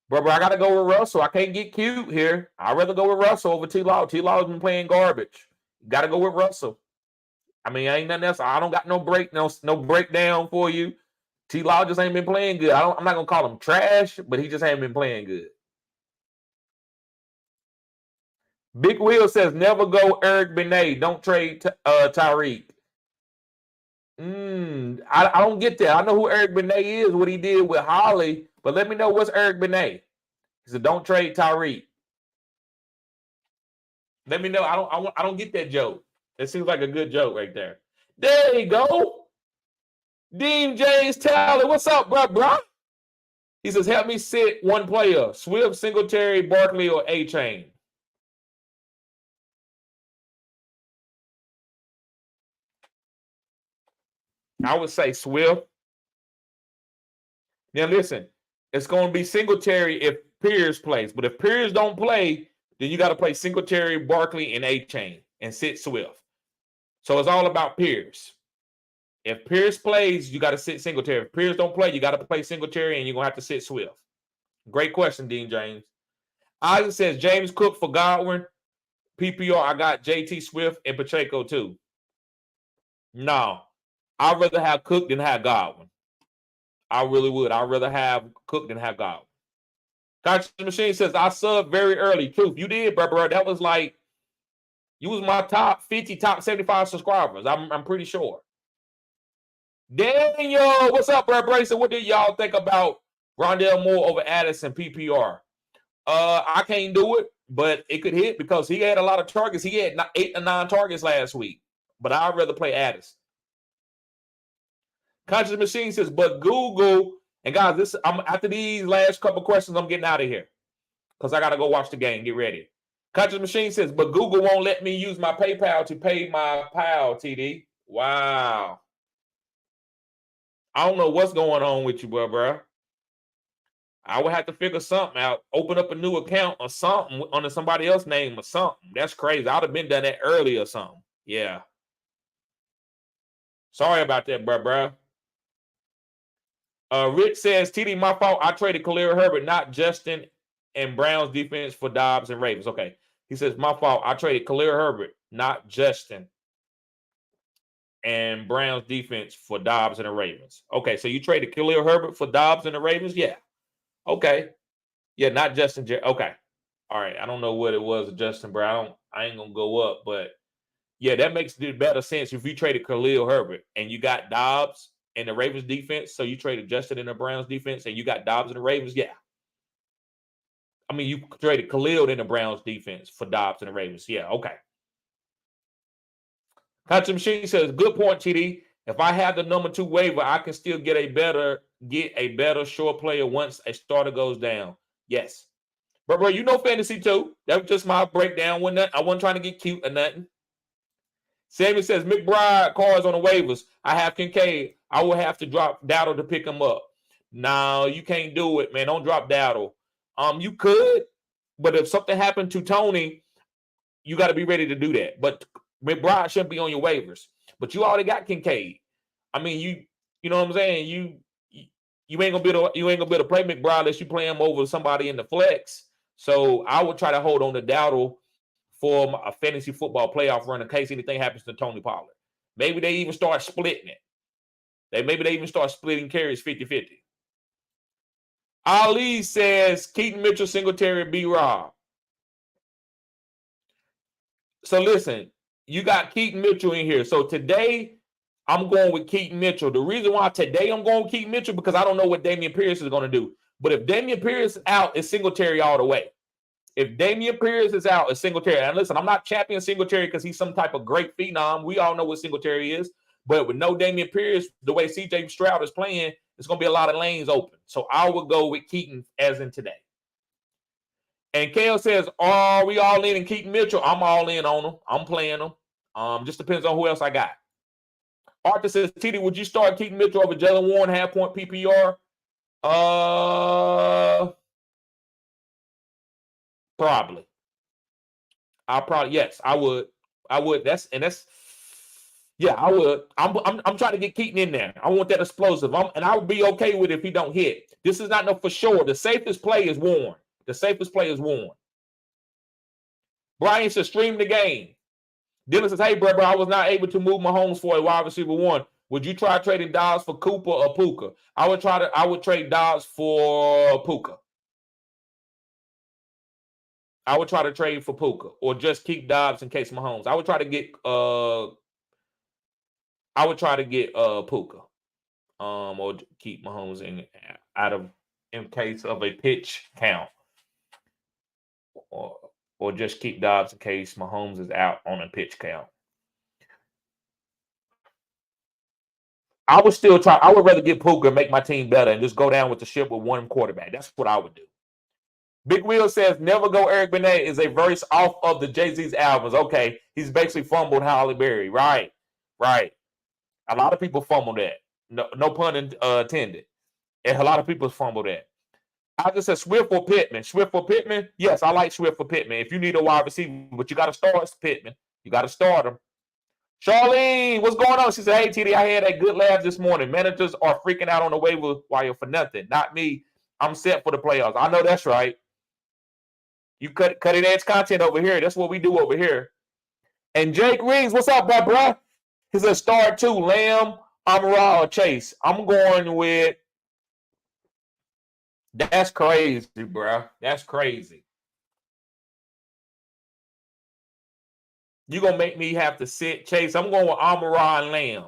Bro, I got to go with Russell. I can't get cute here. I'd rather go with Russell over T-Law. T-Law's been playing garbage. Got to go with Russell. I mean, ain't nothing else. I don't got no breakdown for you. T-Law just ain't been playing good. I'm not going to call him trash, but he just ain't been playing good. Big Wheel says, never go Eric Benet. Don't trade Tyreek. I don't get that. I know who Eric Benet is, what he did with Holly, but let me know what's Eric Benet. He said, don't trade Tyreek. Let me know. I don't get that joke. It seems like a good joke right there. There you go. Dean James Talley. What's up, bro? He says, help me sit one player. Swift, Singletary, Barkley, or A-Chain. I would say Swift. Now listen, it's going to be Singletary if Pierce plays. But if Pierce don't play, then you got to play Singletary, Barkley, and A-Chain and sit Swift. So it's all about Pierce. If Pierce plays, you got to sit Singletary. If Pierce don't play, you got to play Singletary, and you're going to have to sit Swift. Great question, Dean James. Isaac says James Cook for Godwin. PPR, I got JT Swift and Pacheco too. No, I'd rather have Cook than have Godwin. I really would. I'd rather have Cook than have Godwin. Conscious Machine says, I subbed very early. Truth, you did, bro. That was like, you was my top 50, top 75 subscribers. I'm pretty sure. Daniel, what's up, bro? So what did y'all think about Rondell Moore over Addison PPR? I can't do it, but it could hit because he had a lot of targets. He had 8 or 9 targets last week, but I'd rather play Addison. Conscious Machine says, but Google, and guys, after these last couple questions, I'm getting out of here because I got to go watch the game. Get ready. Conscious Machine says, but Google won't let me use my PayPal to pay my pal, TD. Wow. I don't know what's going on with you, bro. I would have to figure something out. Open up a new account or something under somebody else's name or something. That's crazy. I'd have been done that earlier or something. Yeah. Sorry about that, bro. Rich says, TD, my fault. I traded Khalil Herbert, not Justin and Brown's defense for Dobbs and Ravens. Okay. He says, my fault. I traded Khalil Herbert, not Justin and Brown's defense for Dobbs and the Ravens. Okay. So you traded Khalil Herbert for Dobbs and the Ravens? Yeah. Okay. Yeah, not Justin. Okay. All right. I don't know what it was, Justin Brown. I ain't going to go up, but yeah, that makes better sense if you traded Khalil Herbert and you got Dobbs and the Ravens defense. So you traded Justin and the Browns defense and you got Dobbs and the Ravens. Yeah. I mean, you traded Khalil and the Browns defense for Dobbs and the Ravens. Yeah. Okay. Conscious Machine says, good point, TD. If I have the number 2 waiver, I can still get a better short player once a starter goes down. Yes. But bro, you know fantasy too. That was just my breakdown. I wasn't trying to get cute or nothing. Sammy says, McBride cars on the waivers. I have Kincaid. I will have to drop Dowdle to pick him up. No, you can't do it, man. Don't drop Dowdle. You could, but if something happened to Tony, you got to be ready to do that. But McBride shouldn't be on your waivers. But you already got Kincaid. I mean, you know what I'm saying? You ain't gonna be able to play McBride unless you play him over somebody in the flex. So I would try to hold on to Dowdle for a fantasy football playoff run in case anything happens to Tony Pollard. Maybe they even start splitting it. Maybe they even start splitting carries 50-50. Ali says Keaton Mitchell, Singletary, B-Rob. So listen, you got Keaton Mitchell in here. So today I'm going with Keaton Mitchell. The reason why today I'm going with Keaton Mitchell because I don't know what Damian Pierce is going to do. But if Damian Pierce is out, it's Singletary all the way. If Damian Pierce is out, it's Singletary. And listen, I'm not championing Singletary because he's some type of great phenom. We all know what Singletary is. But with no Damian Pierce, the way C.J. Stroud is playing, it's going to be a lot of lanes open. So I would go with Keaton as in today. And Kale says, are we all in Keaton Mitchell? I'm all in on him. I'm playing him. Just depends on who else I got. Arthur says, TD, would you start Keaton Mitchell over Jalen Warren, half-point PPR? Probably. Yes, I would. I would. Yeah, I would. I'm trying to get Keaton in there. I want that explosive. And I would be okay with it if he don't hit. This is not no for sure. The safest play is Warren. Brian says, stream the game. Dylan says, hey, bro, I was not able to move Mahomes for a wide receiver 1. Would you try trading Dobbs for Cooper or Puka? I would trade Dobbs for Puka. I would try to trade for Puka or just keep Dobbs in case Mahomes. I would try to get Puka. Or keep Mahomes in case of a pitch count. Or just keep Dobbs in case Mahomes is out on a pitch count. I would rather get Puka and make my team better and just go down with the ship with one quarterback. That's what I would do. Big Wheel says, never go Eric Benet is a verse off of the Jay-Z's albums. Okay, he's basically fumbled Halle Berry. Right. A lot of people fumble that. No pun intended. And a lot of people fumble that. I just said Swift or Pittman. Yes, I like Swift for Pittman. If you need a wide receiver, but you got to start Pittman. You got to start him. Charlene, what's going on? She said, hey, TD, I had a good laugh this morning. Managers are freaking out on the waiver wire for nothing. Not me. I'm set for the playoffs. I know that's right. You cutting edge content over here. That's what we do over here. And Jake Rings, what's up, bro? He's a star too. Lamb, Amara, or Chase. I'm going with. That's crazy, bro. That's crazy. You're going to make me have to sit Chase. I'm going with Amara and Lamb.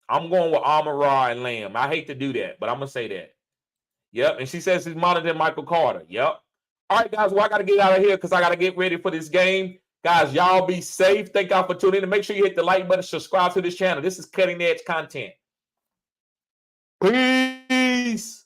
I'm going with Amara and Lamb. I hate to do that, but I'm going to say that. Yep. And she says he's monitoring Michael Carter. Yep. All right, guys. Well, I got to get out of here because I got to get ready for this game. Guys, y'all be safe. Thank y'all for tuning in. Make sure you hit the like button, subscribe to this channel. This is cutting edge content. Peace.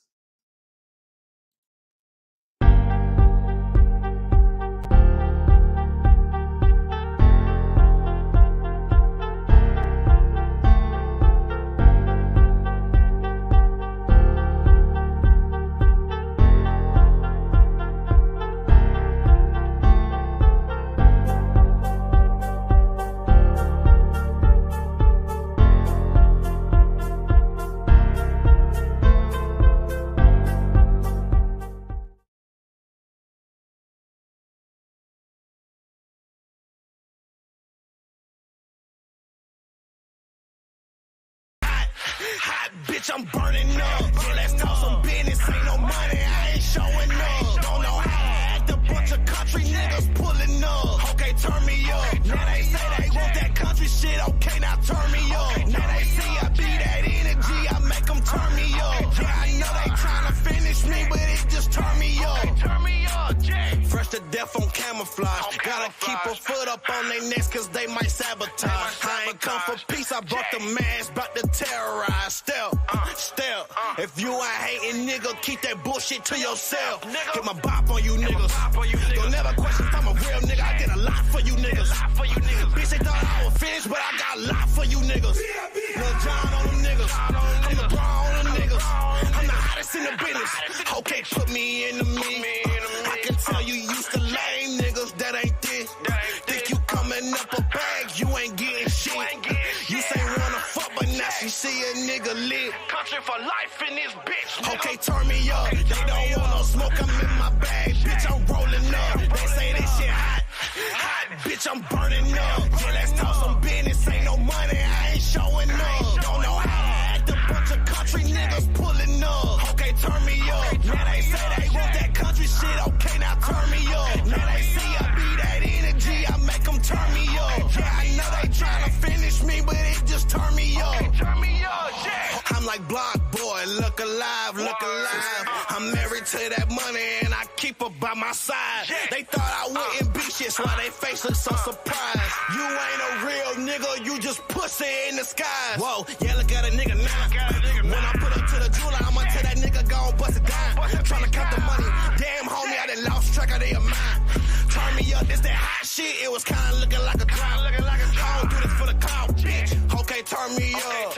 Hot bitch, I'm burning up. Yeah, let's talk some business. Ain't no money, I ain't showing up. Don't know how to act. A bunch of country niggas pulling up. Okay, turn me up. Now they say they want that country shit. Okay, now turn me up. Now they see I be that energy. I make them turn me up. Yeah, I know they trying to finish me, but it just turn me up. Turn me up, Jay. Fresh to death on camouflage. Gotta keep a foot up on their necks cause they might sabotage. I ain't come for peace, I brought the mask, about to terrorize. Step. If you a hating nigga, keep that bullshit to yourself. Get my bop on you niggas. Don't never question if I'm a real nigga. I did a lot for you niggas. Bitch, they thought I was finished, but I got a lot for you niggas. Lil John on them niggas. I'm the bra on them niggas. I'm the hottest in the business. Okay, put me in the mix. I can tell you used to lame niggas that ain't this. Think you coming up a bag, you ain't getting shit. You say wanna fuck, but now she see a nigga lit. Country for life in this bitch. Okay, turn me up. They don't want no smoke, I'm in my bag. Bitch, I'm rolling up. They say this shit hot. Hot, bitch, I'm burning up. Yeah, let's talk some business. Ain't no money, I ain't showing up. Don't know how to act. A bunch of country niggas pulling up. Okay, turn me up. Now they say they want that country shit. Okay, now turn me up. Now they see I be that energy. I make them turn me up. Yeah, I know they trying to finish me, but it just turn me up. Turn me up, yeah. I'm like Block Boy, look alive, look alive. I'm married to that money and I keep her by my side. They thought I wouldn't be shit, so why they face look so surprised. You ain't a real nigga, you just pussy in the skies. Whoa, yeah, look at a nigga now. When I put up to the jeweler, I'ma tell that nigga go and bust it down. Tryna count the money, damn homie, I done lost track of their mind. Turn me up, this that hot shit, it was kinda looking like a drought. I don't do this for the clout, bitch. Okay, turn me up.